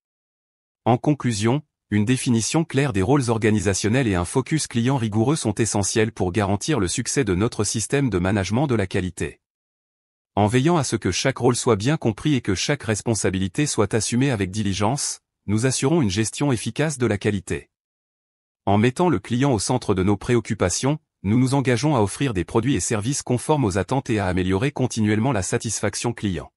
En conclusion, une définition claire des rôles organisationnels et un focus client rigoureux sont essentiels pour garantir le succès de notre système de management de la qualité. En veillant à ce que chaque rôle soit bien compris et que chaque responsabilité soit assumée avec diligence, nous assurons une gestion efficace de la qualité. En mettant le client au centre de nos préoccupations, nous nous engageons à offrir des produits et services conformes aux attentes et à améliorer continuellement la satisfaction client.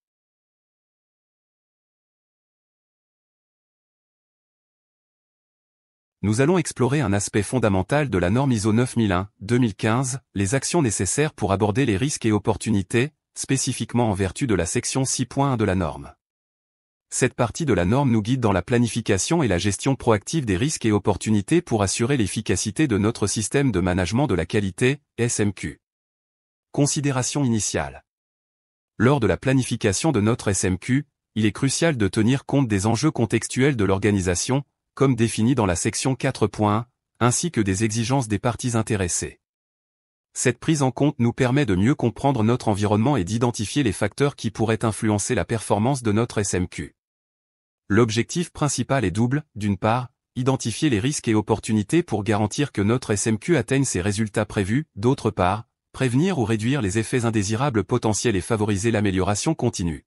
Nous allons explorer un aspect fondamental de la norme ISO 9001-2015, les actions nécessaires pour aborder les risques et opportunités, spécifiquement en vertu de la section 6.1 de la norme. Cette partie de la norme nous guide dans la planification et la gestion proactive des risques et opportunités pour assurer l'efficacité de notre système de management de la qualité, SMQ. Considération initiale. Lors de la planification de notre SMQ, il est crucial de tenir compte des enjeux contextuels de l'organisation, comme définis dans la section 4.1, ainsi que des exigences des parties intéressées. Cette prise en compte nous permet de mieux comprendre notre environnement et d'identifier les facteurs qui pourraient influencer la performance de notre SMQ. L'objectif principal est double, d'une part, identifier les risques et opportunités pour garantir que notre SMQ atteigne ses résultats prévus, d'autre part, prévenir ou réduire les effets indésirables potentiels et favoriser l'amélioration continue.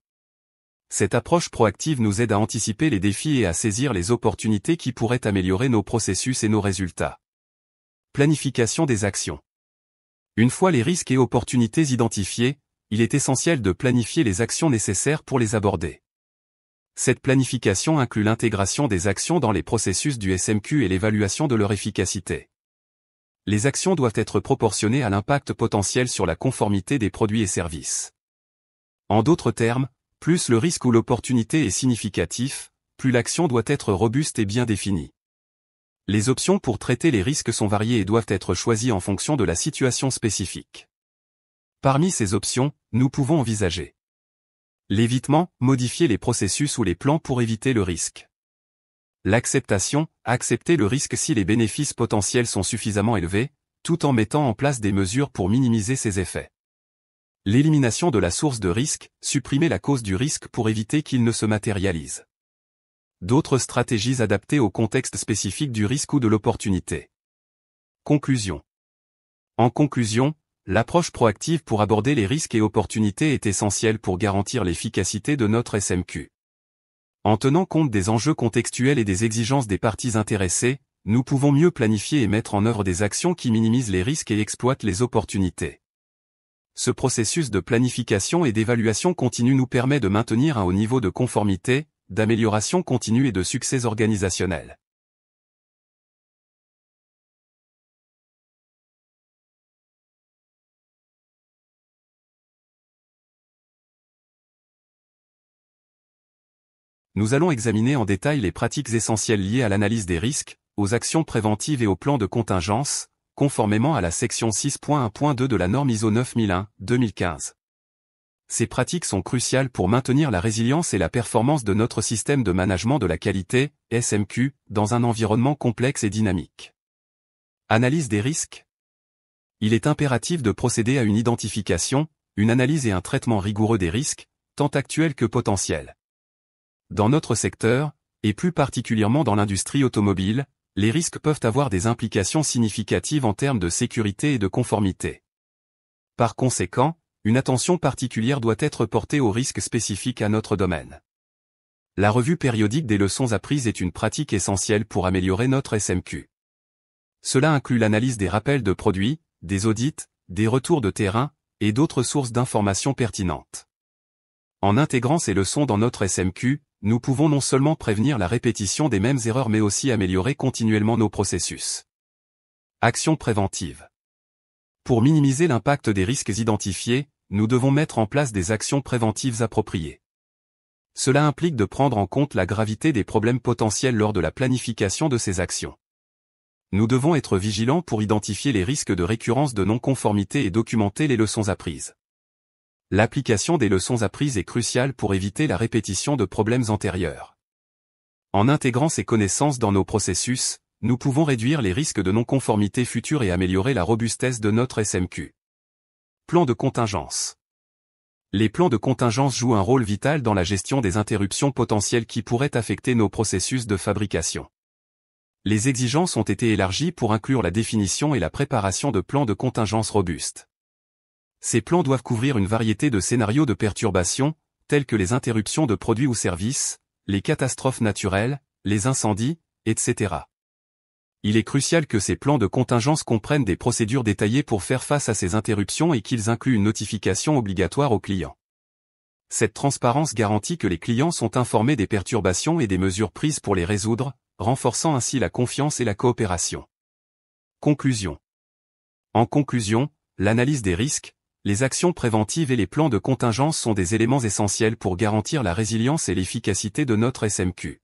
Cette approche proactive nous aide à anticiper les défis et à saisir les opportunités qui pourraient améliorer nos processus et nos résultats. Planification des actions. Une fois les risques et opportunités identifiés, il est essentiel de planifier les actions nécessaires pour les aborder. Cette planification inclut l'intégration des actions dans les processus du SMQ et l'évaluation de leur efficacité. Les actions doivent être proportionnées à l'impact potentiel sur la conformité des produits et services. En d'autres termes, plus le risque ou l'opportunité est significatif, plus l'action doit être robuste et bien définie. Les options pour traiter les risques sont variées et doivent être choisies en fonction de la situation spécifique. Parmi ces options, nous pouvons envisager l'évitement, modifier les processus ou les plans pour éviter le risque. L'acceptation, accepter le risque si les bénéfices potentiels sont suffisamment élevés, tout en mettant en place des mesures pour minimiser ses effets. L'élimination de la source de risque, supprimer la cause du risque pour éviter qu'il ne se matérialise. D'autres stratégies adaptées au contexte spécifique du risque ou de l'opportunité. Conclusion. En conclusion, l'approche proactive pour aborder les risques et opportunités est essentielle pour garantir l'efficacité de notre SMQ. En tenant compte des enjeux contextuels et des exigences des parties intéressées, nous pouvons mieux planifier et mettre en œuvre des actions qui minimisent les risques et exploitent les opportunités. Ce processus de planification et d'évaluation continue nous permet de maintenir un haut niveau de conformité, d'amélioration continue et de succès organisationnel. Nous allons examiner en détail les pratiques essentielles liées à l'analyse des risques, aux actions préventives et aux plans de contingence, conformément à la section 6.1.2 de la norme ISO 9001-2015. Ces pratiques sont cruciales pour maintenir la résilience et la performance de notre système de management de la qualité, SMQ, dans un environnement complexe et dynamique. Analyse des risques. Il est impératif de procéder à une identification, une analyse et un traitement rigoureux des risques, tant actuels que potentiels. Dans notre secteur, et plus particulièrement dans l'industrie automobile, les risques peuvent avoir des implications significatives en termes de sécurité et de conformité. Par conséquent, une attention particulière doit être portée aux risques spécifiques à notre domaine. La revue périodique des leçons apprises est une pratique essentielle pour améliorer notre SMQ. Cela inclut l'analyse des rappels de produits, des audits, des retours de terrain, et d'autres sources d'informations pertinentes. En intégrant ces leçons dans notre SMQ, nous pouvons non seulement prévenir la répétition des mêmes erreurs mais aussi améliorer continuellement nos processus. Actions préventives. Pour minimiser l'impact des risques identifiés, nous devons mettre en place des actions préventives appropriées. Cela implique de prendre en compte la gravité des problèmes potentiels lors de la planification de ces actions. Nous devons être vigilants pour identifier les risques de récurrence de non-conformité et documenter les leçons apprises. L'application des leçons apprises est cruciale pour éviter la répétition de problèmes antérieurs. En intégrant ces connaissances dans nos processus, nous pouvons réduire les risques de non-conformité futures et améliorer la robustesse de notre SMQ. Plan de contingence. Les plans de contingence jouent un rôle vital dans la gestion des interruptions potentielles qui pourraient affecter nos processus de fabrication. Les exigences ont été élargies pour inclure la définition et la préparation de plans de contingence robustes. Ces plans doivent couvrir une variété de scénarios de perturbation, tels que les interruptions de produits ou services, les catastrophes naturelles, les incendies, etc. Il est crucial que ces plans de contingence comprennent des procédures détaillées pour faire face à ces interruptions et qu'ils incluent une notification obligatoire aux clients. Cette transparence garantit que les clients sont informés des perturbations et des mesures prises pour les résoudre, renforçant ainsi la confiance et la coopération. Conclusion. En conclusion, l'analyse des risques, les actions préventives et les plans de contingence sont des éléments essentiels pour garantir la résilience et l'efficacité de notre SMQ.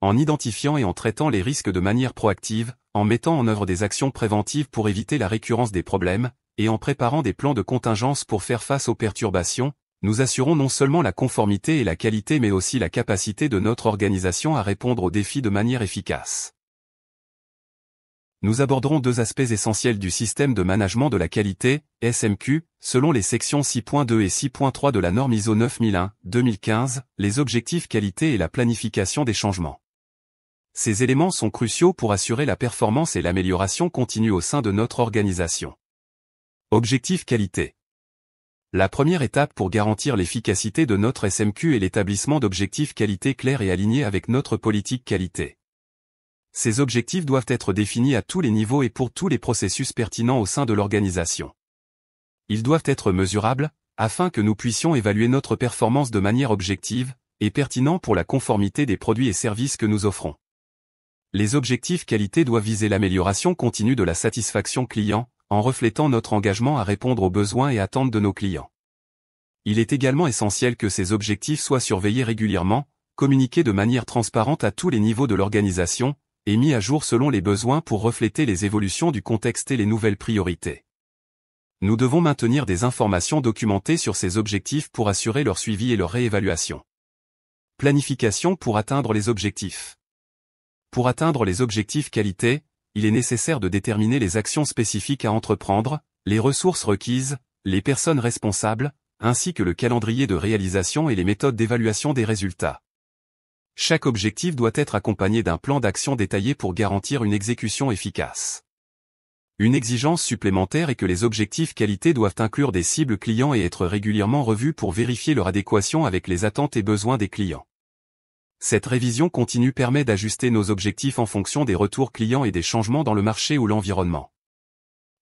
En identifiant et en traitant les risques de manière proactive, en mettant en œuvre des actions préventives pour éviter la récurrence des problèmes, et en préparant des plans de contingence pour faire face aux perturbations, nous assurons non seulement la conformité et la qualité mais aussi la capacité de notre organisation à répondre aux défis de manière efficace. Nous aborderons deux aspects essentiels du système de management de la qualité, SMQ, selon les sections 6.2 et 6.3 de la norme ISO 9001-2015, les objectifs qualité et la planification des changements. Ces éléments sont cruciaux pour assurer la performance et l'amélioration continue au sein de notre organisation. Objectif qualité. La première étape pour garantir l'efficacité de notre SMQ est l'établissement d'objectifs qualité clairs et alignés avec notre politique qualité. Ces objectifs doivent être définis à tous les niveaux et pour tous les processus pertinents au sein de l'organisation. Ils doivent être mesurables, afin que nous puissions évaluer notre performance de manière objective, et pertinent pour la conformité des produits et services que nous offrons. Les objectifs qualité doivent viser l'amélioration continue de la satisfaction client, en reflétant notre engagement à répondre aux besoins et attentes de nos clients. Il est également essentiel que ces objectifs soient surveillés régulièrement, communiqués de manière transparente à tous les niveaux de l'organisation, et mis à jour selon les besoins pour refléter les évolutions du contexte et les nouvelles priorités. Nous devons maintenir des informations documentées sur ces objectifs pour assurer leur suivi et leur réévaluation. Planification pour atteindre les objectifs. Pour atteindre les objectifs qualité, il est nécessaire de déterminer les actions spécifiques à entreprendre, les ressources requises, les personnes responsables, ainsi que le calendrier de réalisation et les méthodes d'évaluation des résultats. Chaque objectif doit être accompagné d'un plan d'action détaillé pour garantir une exécution efficace. Une exigence supplémentaire est que les objectifs qualité doivent inclure des cibles clients et être régulièrement revus pour vérifier leur adéquation avec les attentes et besoins des clients. Cette révision continue permet d'ajuster nos objectifs en fonction des retours clients et des changements dans le marché ou l'environnement.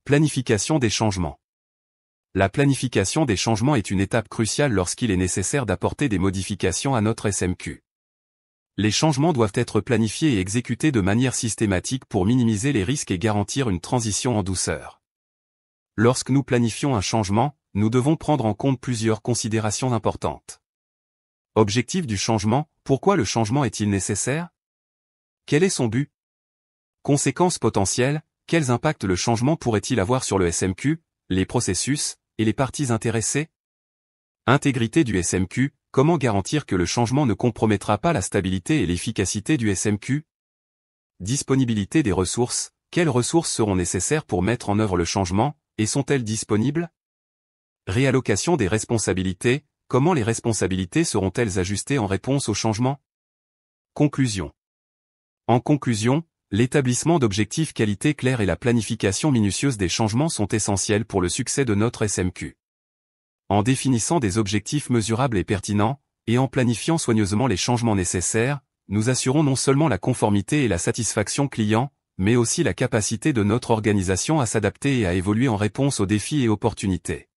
Planification des changements. La planification des changements est une étape cruciale lorsqu'il est nécessaire d'apporter des modifications à notre SMQ. Les changements doivent être planifiés et exécutés de manière systématique pour minimiser les risques et garantir une transition en douceur. Lorsque nous planifions un changement, nous devons prendre en compte plusieurs considérations importantes. Objectif du changement, pourquoi le changement est-il nécessaire? Quel est son but? Conséquences potentielles, quels impacts le changement pourrait-il avoir sur le SMQ, les processus, et les parties intéressées? Intégrité du SMQ, comment garantir que le changement ne compromettra pas la stabilité et l'efficacité du SMQ? Disponibilité des ressources, quelles ressources seront nécessaires pour mettre en œuvre le changement, et sont-elles disponibles? Réallocation des responsabilités, comment les responsabilités seront-elles ajustées en réponse au changement? Conclusion. En conclusion, l'établissement d'objectifs qualité clairs et la planification minutieuse des changements sont essentiels pour le succès de notre SMQ. En définissant des objectifs mesurables et pertinents, et en planifiant soigneusement les changements nécessaires, nous assurons non seulement la conformité et la satisfaction client, mais aussi la capacité de notre organisation à s'adapter et à évoluer en réponse aux défis et opportunités.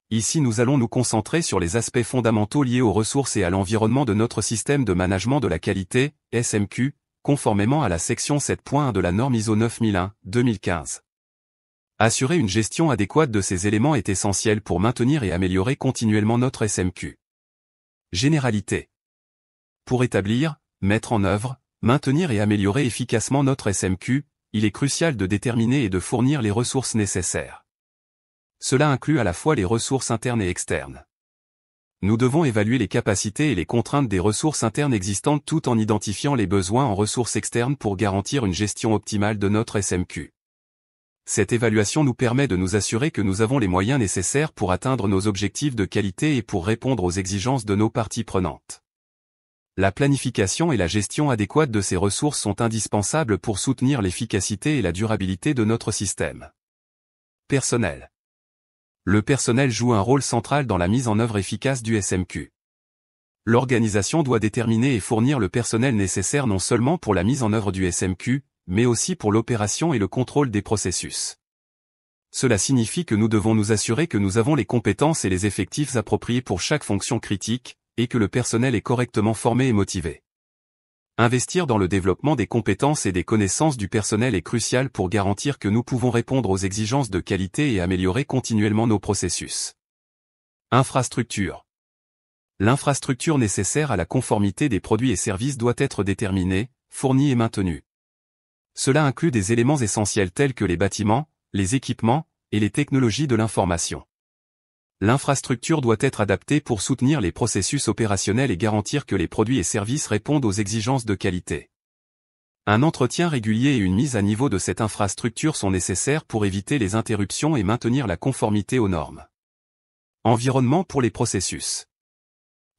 Ici nous allons nous concentrer sur les aspects fondamentaux liés aux ressources et à l'environnement de notre système de management de la qualité, SMQ, conformément à la section 7.1 de la norme ISO 9001-2015. Assurer une gestion adéquate de ces éléments est essentiel pour maintenir et améliorer continuellement notre SMQ. Généralité. Pour établir, mettre en œuvre, maintenir et améliorer efficacement notre SMQ, il est crucial de déterminer et de fournir les ressources nécessaires. Cela inclut à la fois les ressources internes et externes. Nous devons évaluer les capacités et les contraintes des ressources internes existantes tout en identifiant les besoins en ressources externes pour garantir une gestion optimale de notre SMQ. Cette évaluation nous permet de nous assurer que nous avons les moyens nécessaires pour atteindre nos objectifs de qualité et pour répondre aux exigences de nos parties prenantes. La planification et la gestion adéquate de ces ressources sont indispensables pour soutenir l'efficacité et la durabilité de notre système. Personnel. Le personnel joue un rôle central dans la mise en œuvre efficace du SMQ. L'organisation doit déterminer et fournir le personnel nécessaire non seulement pour la mise en œuvre du SMQ, mais aussi pour l'opération et le contrôle des processus. Cela signifie que nous devons nous assurer que nous avons les compétences et les effectifs appropriés pour chaque fonction critique, et que le personnel est correctement formé et motivé. Investir dans le développement des compétences et des connaissances du personnel est crucial pour garantir que nous pouvons répondre aux exigences de qualité et améliorer continuellement nos processus. Infrastructure. L'infrastructure nécessaire à la conformité des produits et services doit être déterminée, fournie et maintenue. Cela inclut des éléments essentiels tels que les bâtiments, les équipements, et les technologies de l'information. L'infrastructure doit être adaptée pour soutenir les processus opérationnels et garantir que les produits et services répondent aux exigences de qualité. Un entretien régulier et une mise à niveau de cette infrastructure sont nécessaires pour éviter les interruptions et maintenir la conformité aux normes. Environnement pour les processus.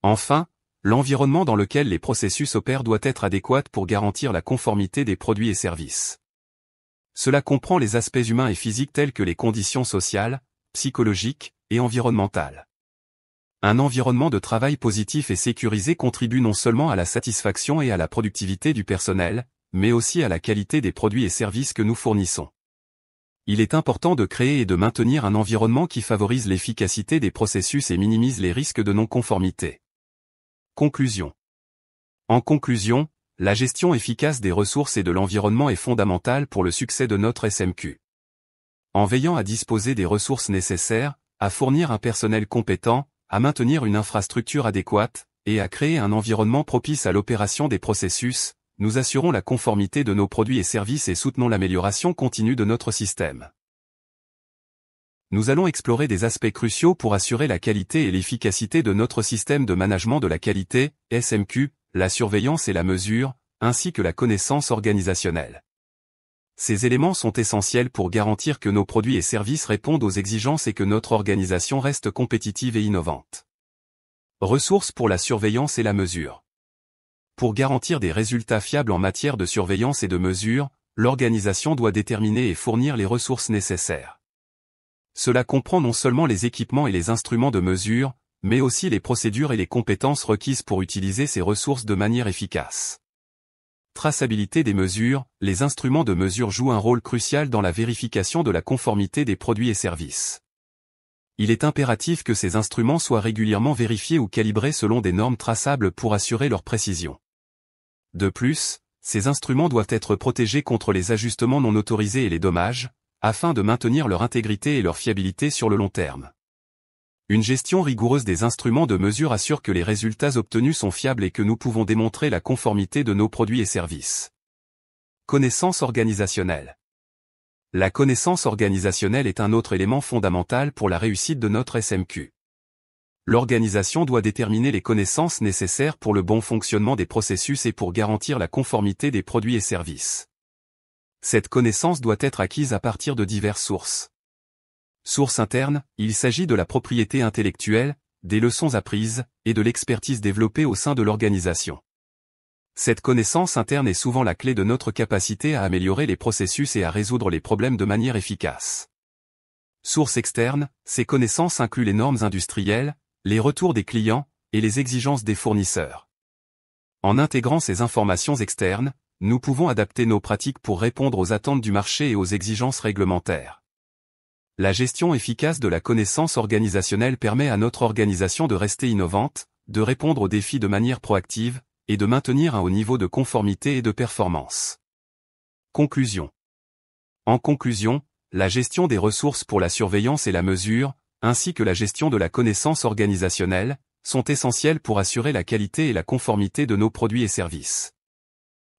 Enfin, l'environnement dans lequel les processus opèrent doit être adéquat pour garantir la conformité des produits et services. Cela comprend les aspects humains et physiques tels que les conditions sociales, psychologiques, et environnementales. Un environnement de travail positif et sécurisé contribue non seulement à la satisfaction et à la productivité du personnel, mais aussi à la qualité des produits et services que nous fournissons. Il est important de créer et de maintenir un environnement qui favorise l'efficacité des processus et minimise les risques de non-conformité. Conclusion. En conclusion, la gestion efficace des ressources et de l'environnement est fondamentale pour le succès de notre SMQ. En veillant à disposer des ressources nécessaires, à fournir un personnel compétent, à maintenir une infrastructure adéquate, et à créer un environnement propice à l'opération des processus, nous assurons la conformité de nos produits et services et soutenons l'amélioration continue de notre système. Nous allons explorer des aspects cruciaux pour assurer la qualité et l'efficacité de notre système de management de la qualité, SMQ, la surveillance et la mesure, ainsi que la connaissance organisationnelle. Ces éléments sont essentiels pour garantir que nos produits et services répondent aux exigences et que notre organisation reste compétitive et innovante. Ressources pour la surveillance et la mesure. Pour garantir des résultats fiables en matière de surveillance et de mesure, l'organisation doit déterminer et fournir les ressources nécessaires. Cela comprend non seulement les équipements et les instruments de mesure, mais aussi les procédures et les compétences requises pour utiliser ces ressources de manière efficace. Traçabilité des mesures, les instruments de mesure jouent un rôle crucial dans la vérification de la conformité des produits et services. Il est impératif que ces instruments soient régulièrement vérifiés ou calibrés selon des normes traçables pour assurer leur précision. De plus, ces instruments doivent être protégés contre les ajustements non autorisés et les dommages, afin de maintenir leur intégrité et leur fiabilité sur le long terme. Une gestion rigoureuse des instruments de mesure assure que les résultats obtenus sont fiables et que nous pouvons démontrer la conformité de nos produits et services. Connaissance organisationnelle. La connaissance organisationnelle est un autre élément fondamental pour la réussite de notre SMQ. L'organisation doit déterminer les connaissances nécessaires pour le bon fonctionnement des processus et pour garantir la conformité des produits et services. Cette connaissance doit être acquise à partir de diverses sources. Source interne, il s'agit de la propriété intellectuelle, des leçons apprises, et de l'expertise développée au sein de l'organisation. Cette connaissance interne est souvent la clé de notre capacité à améliorer les processus et à résoudre les problèmes de manière efficace. Source externe, ces connaissances incluent les normes industrielles, les retours des clients, et les exigences des fournisseurs. En intégrant ces informations externes, nous pouvons adapter nos pratiques pour répondre aux attentes du marché et aux exigences réglementaires. La gestion efficace de la connaissance organisationnelle permet à notre organisation de rester innovante, de répondre aux défis de manière proactive, et de maintenir un haut niveau de conformité et de performance. Conclusion. En conclusion, la gestion des ressources pour la surveillance et la mesure, ainsi que la gestion de la connaissance organisationnelle, sont essentielles pour assurer la qualité et la conformité de nos produits et services.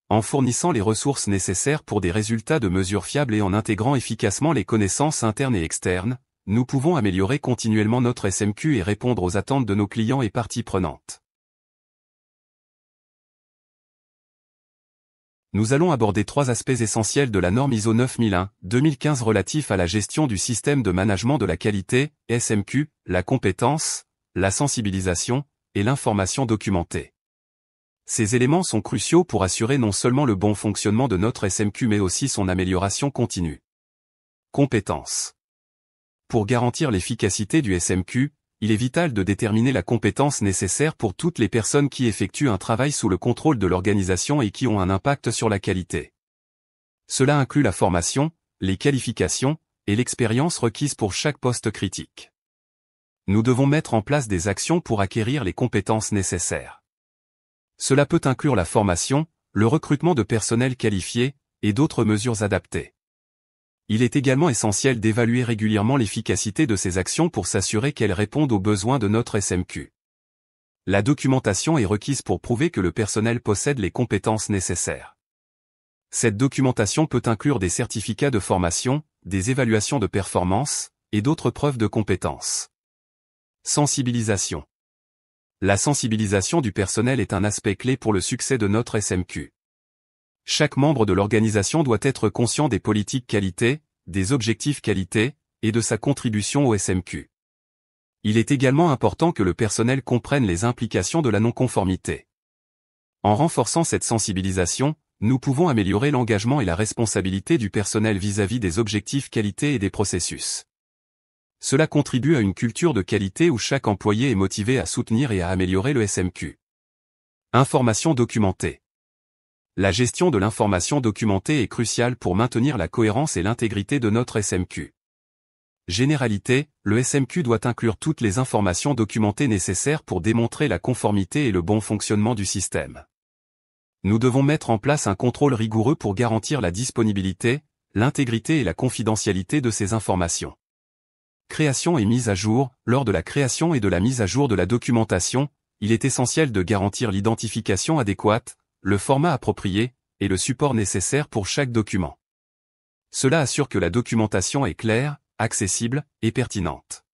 En fournissant les ressources nécessaires pour des résultats de mesure fiables et en intégrant efficacement les connaissances internes et externes, nous pouvons améliorer continuellement notre SMQ et répondre aux attentes de nos clients et parties prenantes. Nous allons aborder 3 aspects essentiels de la norme ISO 9001-2015 relatifs à la gestion du système de management de la qualité, SMQ, la compétence, la sensibilisation, et l'information documentée. Ces éléments sont cruciaux pour assurer non seulement le bon fonctionnement de notre SMQ mais aussi son amélioration continue. Compétences. Pour garantir l'efficacité du SMQ, il est vital de déterminer la compétence nécessaire pour toutes les personnes qui effectuent un travail sous le contrôle de l'organisation et qui ont un impact sur la qualité. Cela inclut la formation, les qualifications, et l'expérience requises pour chaque poste critique. Nous devons mettre en place des actions pour acquérir les compétences nécessaires. Cela peut inclure la formation, le recrutement de personnel qualifié, et d'autres mesures adaptées. Il est également essentiel d'évaluer régulièrement l'efficacité de ces actions pour s'assurer qu'elles répondent aux besoins de notre SMQ. La documentation est requise pour prouver que le personnel possède les compétences nécessaires. Cette documentation peut inclure des certificats de formation, des évaluations de performance, et d'autres preuves de compétences. Sensibilisation. La sensibilisation du personnel est un aspect clé pour le succès de notre SMQ. Chaque membre de l'organisation doit être conscient des politiques qualité, des objectifs qualité, et de sa contribution au SMQ. Il est également important que le personnel comprenne les implications de la non-conformité. En renforçant cette sensibilisation, nous pouvons améliorer l'engagement et la responsabilité du personnel vis-à-vis des objectifs qualité et des processus. Cela contribue à une culture de qualité où chaque employé est motivé à soutenir et à améliorer le SMQ. Information documentée. La gestion de l'information documentée est cruciale pour maintenir la cohérence et l'intégrité de notre SMQ. Généralité, le SMQ doit inclure toutes les informations documentées nécessaires pour démontrer la conformité et le bon fonctionnement du système. Nous devons mettre en place un contrôle rigoureux pour garantir la disponibilité, l'intégrité et la confidentialité de ces informations. Création et mise à jour. Lors de la création et de la mise à jour de la documentation, il est essentiel de garantir l'identification adéquate, le format approprié, et le support nécessaire pour chaque document. Cela assure que la documentation est claire, accessible, et pertinente.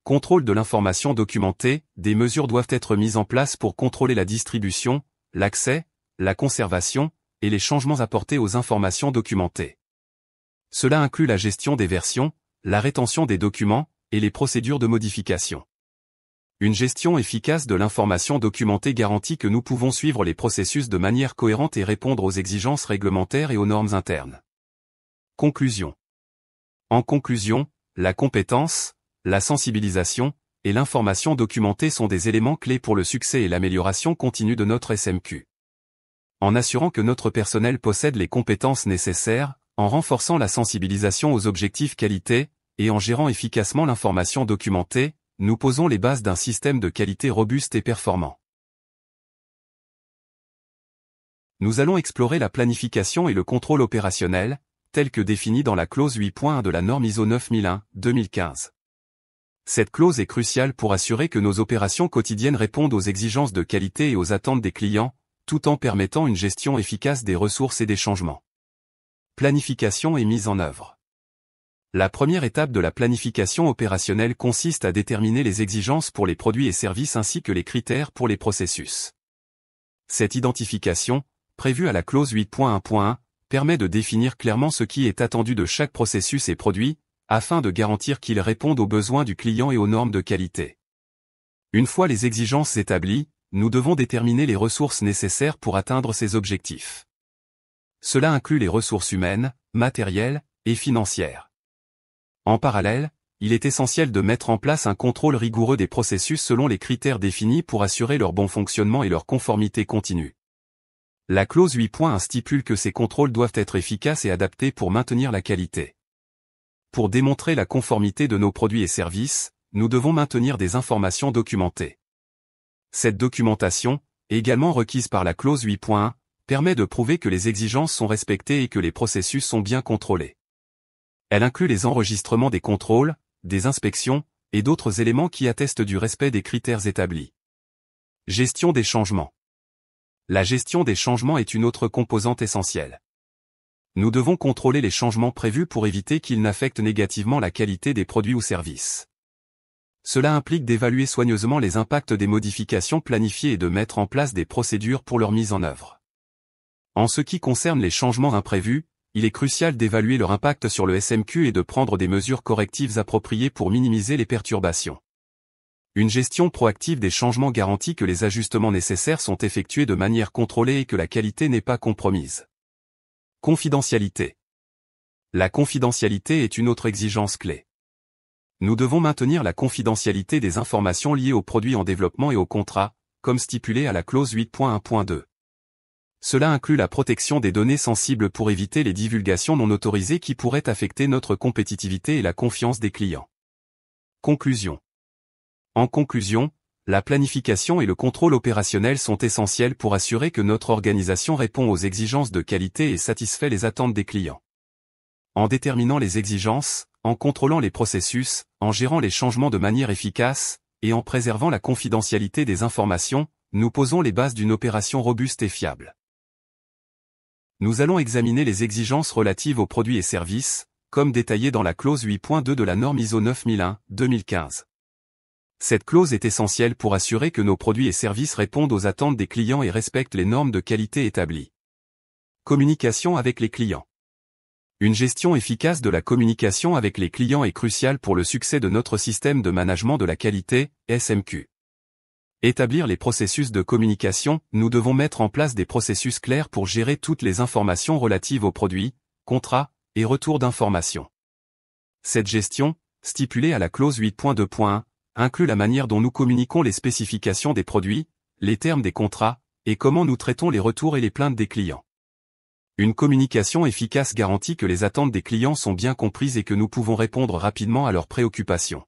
Contrôle de l'information documentée. Des mesures doivent être mises en place pour contrôler la distribution, l'accès, la conservation, et les changements apportés aux informations documentées. Cela inclut la gestion des versions, la rétention des documents, et les procédures de modification. Une gestion efficace de l'information documentée garantit que nous pouvons suivre les processus de manière cohérente et répondre aux exigences réglementaires et aux normes internes. Conclusion. En conclusion, la compétence, la sensibilisation, et l'information documentée sont des éléments clés pour le succès et l'amélioration continue de notre SMQ. En assurant que notre personnel possède les compétences nécessaires, en renforçant la sensibilisation aux objectifs qualité, et en gérant efficacement l'information documentée, nous posons les bases d'un système de qualité robuste et performant. Nous allons explorer la planification et le contrôle opérationnel, tel que défini dans la clause 8.1 de la norme ISO 9001-2015. Cette clause est cruciale pour assurer que nos opérations quotidiennes répondent aux exigences de qualité et aux attentes des clients, tout en permettant une gestion efficace des ressources et des changements. Planification et mise en œuvre. La première étape de la planification opérationnelle consiste à déterminer les exigences pour les produits et services ainsi que les critères pour les processus. Cette identification, prévue à la clause 8.1.1, permet de définir clairement ce qui est attendu de chaque processus et produit, afin de garantir qu'ils répondent aux besoins du client et aux normes de qualité. Une fois les exigences établies, nous devons déterminer les ressources nécessaires pour atteindre ces objectifs. Cela inclut les ressources humaines, matérielles et financières. En parallèle, il est essentiel de mettre en place un contrôle rigoureux des processus selon les critères définis pour assurer leur bon fonctionnement et leur conformité continue. La clause 8.1 stipule que ces contrôles doivent être efficaces et adaptés pour maintenir la qualité. Pour démontrer la conformité de nos produits et services, nous devons maintenir des informations documentées. Cette documentation, également requise par la clause 8.1, permet de prouver que les exigences sont respectées et que les processus sont bien contrôlés. Elle inclut les enregistrements des contrôles, des inspections, et d'autres éléments qui attestent du respect des critères établis. Gestion des changements. La gestion des changements est une autre composante essentielle. Nous devons contrôler les changements prévus pour éviter qu'ils n'affectent négativement la qualité des produits ou services. Cela implique d'évaluer soigneusement les impacts des modifications planifiées et de mettre en place des procédures pour leur mise en œuvre. En ce qui concerne les changements imprévus, il est crucial d'évaluer leur impact sur le SMQ et de prendre des mesures correctives appropriées pour minimiser les perturbations. Une gestion proactive des changements garantit que les ajustements nécessaires sont effectués de manière contrôlée et que la qualité n'est pas compromise. Confidentialité. La confidentialité est une autre exigence clé. Nous devons maintenir la confidentialité des informations liées aux produits en développement et aux contrats, comme stipulé à la clause 8.1.2. Cela inclut la protection des données sensibles pour éviter les divulgations non autorisées qui pourraient affecter notre compétitivité et la confiance des clients. Conclusion. En conclusion, la planification et le contrôle opérationnel sont essentiels pour assurer que notre organisation répond aux exigences de qualité et satisfait les attentes des clients. En déterminant les exigences, en contrôlant les processus, en gérant les changements de manière efficace, et en préservant la confidentialité des informations, nous posons les bases d'une opération robuste et fiable. Nous allons examiner les exigences relatives aux produits et services, comme détaillé dans la clause 8.2 de la norme ISO 9001-2015. Cette clause est essentielle pour assurer que nos produits et services répondent aux attentes des clients et respectent les normes de qualité établies. Communication avec les clients. Une gestion efficace de la communication avec les clients est cruciale pour le succès de notre système de management de la qualité, SMQ. Établir les processus de communication, nous devons mettre en place des processus clairs pour gérer toutes les informations relatives aux produits, contrats, et retours d'informations. Cette gestion, stipulée à la clause 8.2.1, inclut la manière dont nous communiquons les spécifications des produits, les termes des contrats, et comment nous traitons les retours et les plaintes des clients. Une communication efficace garantit que les attentes des clients sont bien comprises et que nous pouvons répondre rapidement à leurs préoccupations.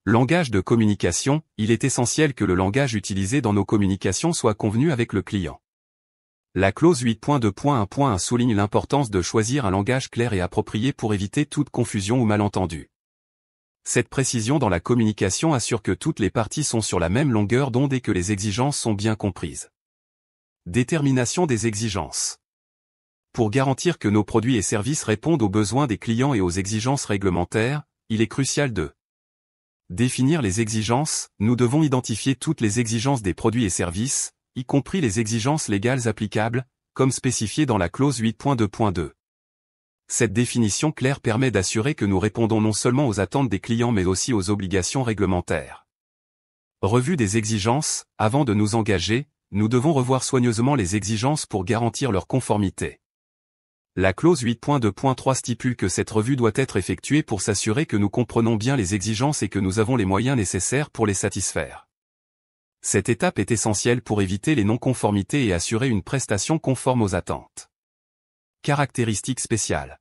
Langage de communication, il est essentiel que le langage utilisé dans nos communications soit convenu avec le client. La clause 8.2.1.1 souligne l'importance de choisir un langage clair et approprié pour éviter toute confusion ou malentendu. Cette précision dans la communication assure que toutes les parties sont sur la même longueur d'onde et que les exigences sont bien comprises. Détermination des exigences. Pour garantir que nos produits et services répondent aux besoins des clients et aux exigences réglementaires, il est crucial de définir les exigences. Nous devons identifier toutes les exigences des produits et services, y compris les exigences légales applicables, comme spécifié dans la clause 8.2.2. Cette définition claire permet d'assurer que nous répondons non seulement aux attentes des clients mais aussi aux obligations réglementaires. Revue des exigences. Avant de nous engager, nous devons revoir soigneusement les exigences pour garantir leur conformité. La clause 8.2.3 stipule que cette revue doit être effectuée pour s'assurer que nous comprenons bien les exigences et que nous avons les moyens nécessaires pour les satisfaire. Cette étape est essentielle pour éviter les non-conformités et assurer une prestation conforme aux attentes. Caractéristiques spéciales.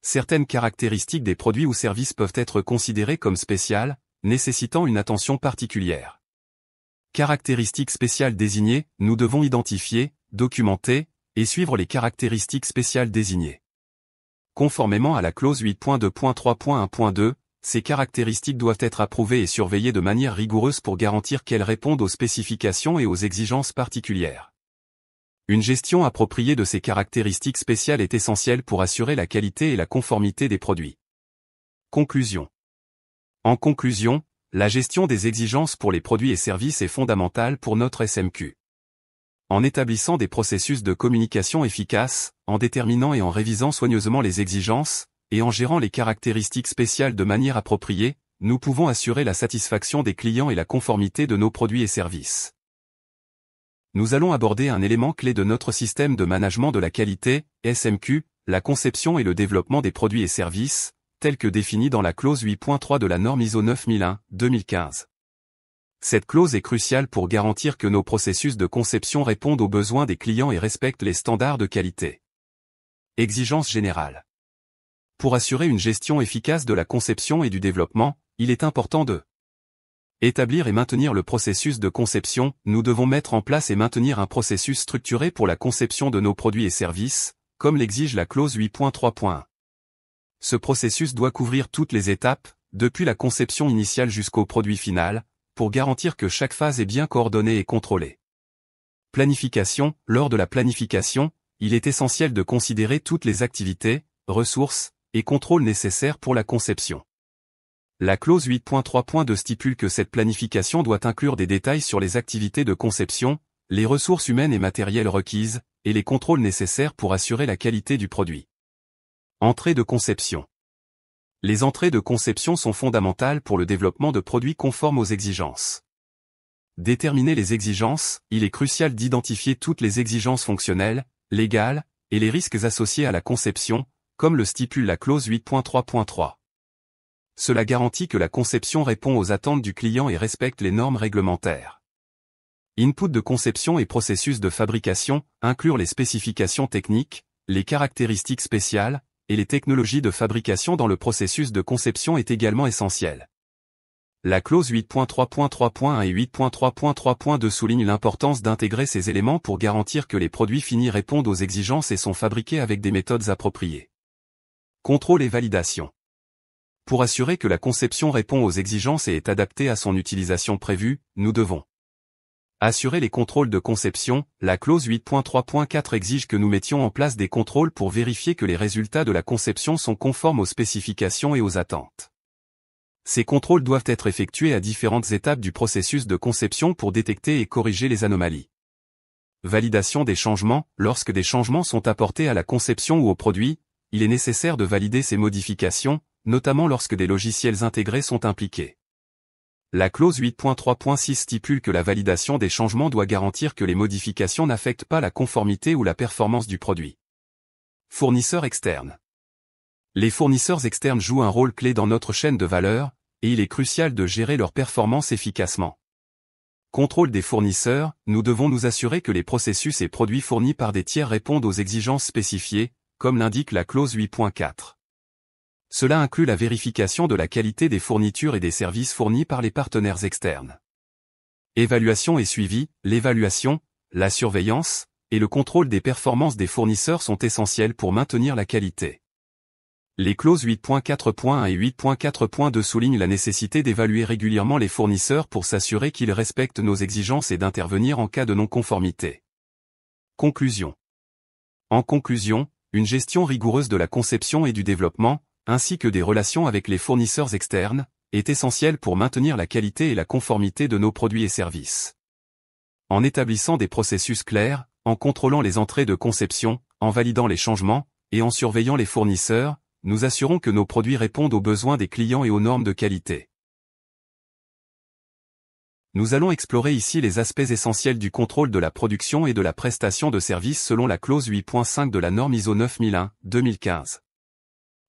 Certaines caractéristiques des produits ou services peuvent être considérées comme spéciales, nécessitant une attention particulière. Caractéristiques spéciales désignées, nous devons identifier, documenter, et suivre les caractéristiques spéciales désignées. Conformément à la clause 8.2.3.1.2, ces caractéristiques doivent être approuvées et surveillées de manière rigoureuse pour garantir qu'elles répondent aux spécifications et aux exigences particulières. Une gestion appropriée de ces caractéristiques spéciales est essentielle pour assurer la qualité et la conformité des produits. Conclusion. En conclusion, la gestion des exigences pour les produits et services est fondamentale pour notre SMQ. En établissant des processus de communication efficaces, en déterminant et en révisant soigneusement les exigences, et en gérant les caractéristiques spéciales de manière appropriée, nous pouvons assurer la satisfaction des clients et la conformité de nos produits et services. Nous allons aborder un élément clé de notre système de management de la qualité, SMQ, la conception et le développement des produits et services, telle que définie dans la clause 8.3 de la norme ISO 9001-2015. Cette clause est cruciale pour garantir que nos processus de conception répondent aux besoins des clients et respectent les standards de qualité. Exigences générales. Pour assurer une gestion efficace de la conception et du développement, il est important de établir et maintenir le processus de conception. Nous devons mettre en place et maintenir un processus structuré pour la conception de nos produits et services, comme l'exige la clause 8.3.1. Ce processus doit couvrir toutes les étapes, depuis la conception initiale jusqu'au produit final, pour garantir que chaque phase est bien coordonnée et contrôlée. Planification. Lors de la planification, il est essentiel de considérer toutes les activités, ressources et contrôles nécessaires pour la conception. La clause 8.3.2 stipule que cette planification doit inclure des détails sur les activités de conception, les ressources humaines et matérielles requises, et les contrôles nécessaires pour assurer la qualité du produit. Entrée de conception. Les entrées de conception sont fondamentales pour le développement de produits conformes aux exigences. Déterminer les exigences. Il est crucial d'identifier toutes les exigences fonctionnelles, légales, et les risques associés à la conception, comme le stipule la clause 8.3.3. Cela garantit que la conception répond aux attentes du client et respecte les normes réglementaires. Input de conception et processus de fabrication. Inclure les spécifications techniques, les caractéristiques spéciales, et les technologies de fabrication dans le processus de conception est également essentiel. La clause 8.3.3.1 et 8.3.3.2 soulignent l'importance d'intégrer ces éléments pour garantir que les produits finis répondent aux exigences et sont fabriqués avec des méthodes appropriées. Contrôle et validation. Pour assurer que la conception répond aux exigences et est adaptée à son utilisation prévue, nous devons assurer les contrôles de conception. La clause 8.3.4 exige que nous mettions en place des contrôles pour vérifier que les résultats de la conception sont conformes aux spécifications et aux attentes. Ces contrôles doivent être effectués à différentes étapes du processus de conception pour détecter et corriger les anomalies. Validation des changements. Lorsque des changements sont apportés à la conception ou au produit, il est nécessaire de valider ces modifications, notamment lorsque des logiciels intégrés sont impliqués. La clause 8.3.6 stipule que la validation des changements doit garantir que les modifications n'affectent pas la conformité ou la performance du produit. Fournisseurs externes. Les fournisseurs externes jouent un rôle clé dans notre chaîne de valeur, et il est crucial de gérer leur performance efficacement. Contrôle des fournisseurs. Nous devons nous assurer que les processus et produits fournis par des tiers répondent aux exigences spécifiées, comme l'indique la clause 8.4. Cela inclut la vérification de la qualité des fournitures et des services fournis par les partenaires externes. Évaluation et suivi. L'évaluation, la surveillance, et le contrôle des performances des fournisseurs sont essentiels pour maintenir la qualité. Les clauses 8.4.1 et 8.4.2 soulignent la nécessité d'évaluer régulièrement les fournisseurs pour s'assurer qu'ils respectent nos exigences et d'intervenir en cas de non-conformité. Conclusion. En conclusion, une gestion rigoureuse de la conception et du développement, ainsi que des relations avec les fournisseurs externes, est essentielle pour maintenir la qualité et la conformité de nos produits et services. En établissant des processus clairs, en contrôlant les entrées de conception, en validant les changements, et en surveillant les fournisseurs, nous assurons que nos produits répondent aux besoins des clients et aux normes de qualité. Nous allons explorer ici les aspects essentiels du contrôle de la production et de la prestation de services selon la clause 8.5 de la norme ISO 9001-2015.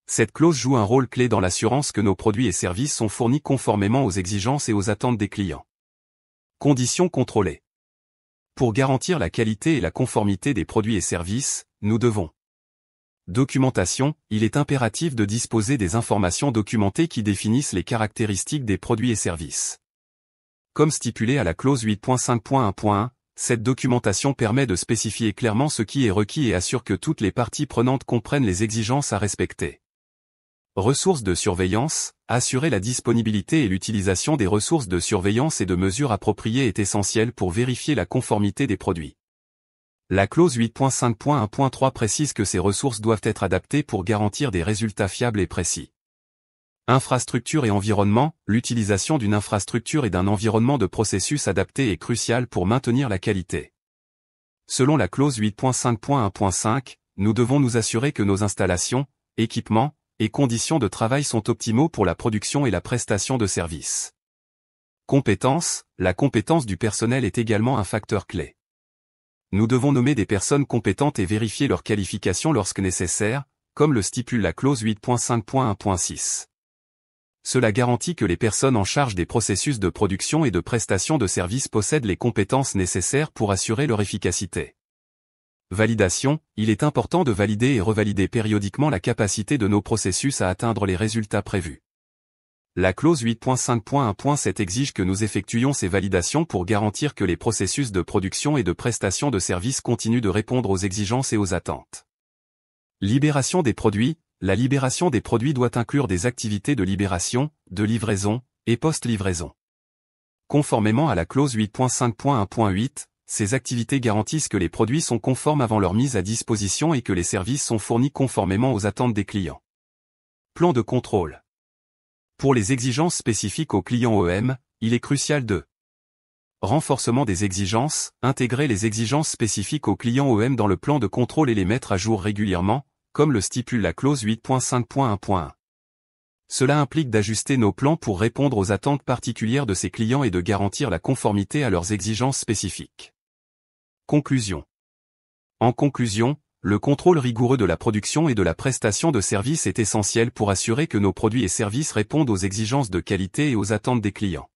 Cette clause joue un rôle clé dans l'assurance que nos produits et services sont fournis conformément aux exigences et aux attentes des clients. Conditions contrôlées. Pour garantir la qualité et la conformité des produits et services, nous devons documentation. Il est impératif de disposer des informations documentées qui définissent les caractéristiques des produits et services. Comme stipulé à la clause 8.5.1.1, cette documentation permet de spécifier clairement ce qui est requis et assure que toutes les parties prenantes comprennent les exigences à respecter. Ressources de surveillance. Assurer la disponibilité et l'utilisation des ressources de surveillance et de mesures appropriées est essentiel pour vérifier la conformité des produits. La clause 8.5.1.3 précise que ces ressources doivent être adaptées pour garantir des résultats fiables et précis. Infrastructure et environnement. L'utilisation d'une infrastructure et d'un environnement de processus adapté est cruciale pour maintenir la qualité. Selon la clause 8.5.1.5, nous devons nous assurer que nos installations, équipements, et conditions de travail sont optimaux pour la production et la prestation de services. Compétences. La compétence du personnel est également un facteur clé. Nous devons nommer des personnes compétentes et vérifier leurs qualifications lorsque nécessaire, comme le stipule la clause 8.5.1.6. Cela garantit que les personnes en charge des processus de production et de prestation de services possèdent les compétences nécessaires pour assurer leur efficacité. Validation, il est important de valider et revalider périodiquement la capacité de nos processus à atteindre les résultats prévus. La clause 8.5.1.7 exige que nous effectuions ces validations pour garantir que les processus de production et de prestation de services continuent de répondre aux exigences et aux attentes. Libération des produits. La libération des produits doit inclure des activités de libération, de livraison, et post-livraison. Conformément à la clause 8.5.1.8, ces activités garantissent que les produits sont conformes avant leur mise à disposition et que les services sont fournis conformément aux attentes des clients. Plan de contrôle. Pour les exigences spécifiques aux clients OEM, il est crucial de renforcement des exigences, intégrer les exigences spécifiques aux clients OEM dans le plan de contrôle et les mettre à jour régulièrement, comme le stipule la clause 8.5.1.1. Cela implique d'ajuster nos plans pour répondre aux attentes particulières de ces clients et de garantir la conformité à leurs exigences spécifiques. Conclusion. En conclusion, le contrôle rigoureux de la production et de la prestation de services est essentiel pour assurer que nos produits et services répondent aux exigences de qualité et aux attentes des clients.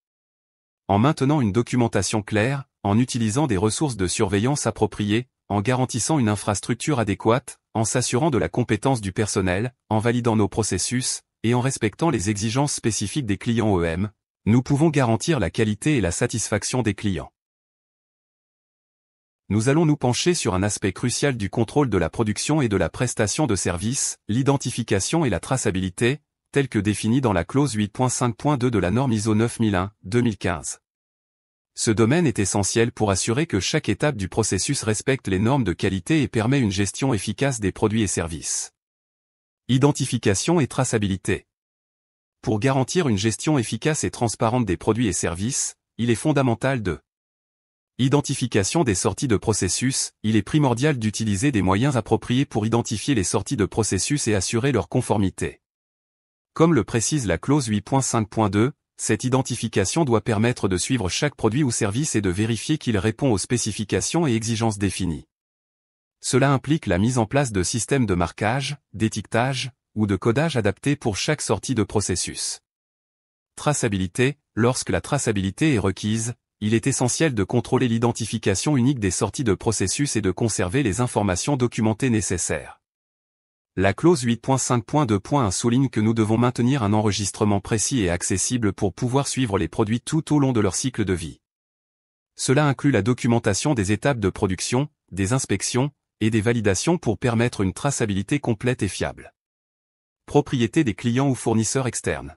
En maintenant une documentation claire, en utilisant des ressources de surveillance appropriées, en garantissant une infrastructure adéquate, en s'assurant de la compétence du personnel, en validant nos processus, et en respectant les exigences spécifiques des clients OEM, nous pouvons garantir la qualité et la satisfaction des clients. Nous allons nous pencher sur un aspect crucial du contrôle de la production et de la prestation de services, l'identification et la traçabilité, telle que définie dans la clause 8.5.2 de la norme ISO 9001-2015. Ce domaine est essentiel pour assurer que chaque étape du processus respecte les normes de qualité et permet une gestion efficace des produits et services. Identification et traçabilité. Pour garantir une gestion efficace et transparente des produits et services, il est fondamental de identification des sorties de processus. Il est primordial d'utiliser des moyens appropriés pour identifier les sorties de processus et assurer leur conformité. Comme le précise la clause 8.5.2, cette identification doit permettre de suivre chaque produit ou service et de vérifier qu'il répond aux spécifications et exigences définies. Cela implique la mise en place de systèmes de marquage, d'étiquetage, ou de codage adaptés pour chaque sortie de processus. Traçabilité. Lorsque la traçabilité est requise, il est essentiel de contrôler l'identification unique des sorties de processus et de conserver les informations documentées nécessaires. La clause 8.5.2.1 souligne que nous devons maintenir un enregistrement précis et accessible pour pouvoir suivre les produits tout au long de leur cycle de vie. Cela inclut la documentation des étapes de production, des inspections, et des validations pour permettre une traçabilité complète et fiable. Propriété des clients ou fournisseurs externes.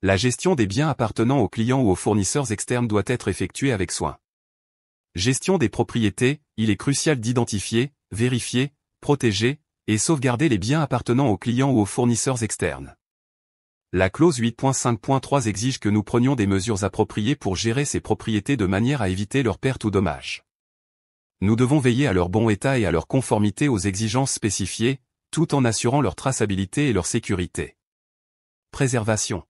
La gestion des biens appartenant aux clients ou aux fournisseurs externes doit être effectuée avec soin. Gestion des propriétés. Il est crucial d'identifier, vérifier, protéger, et sauvegarder les biens appartenant aux clients ou aux fournisseurs externes. La clause 8.5.3 exige que nous prenions des mesures appropriées pour gérer ces propriétés de manière à éviter leur perte ou dommage. Nous devons veiller à leur bon état et à leur conformité aux exigences spécifiées, tout en assurant leur traçabilité et leur sécurité. Préservation.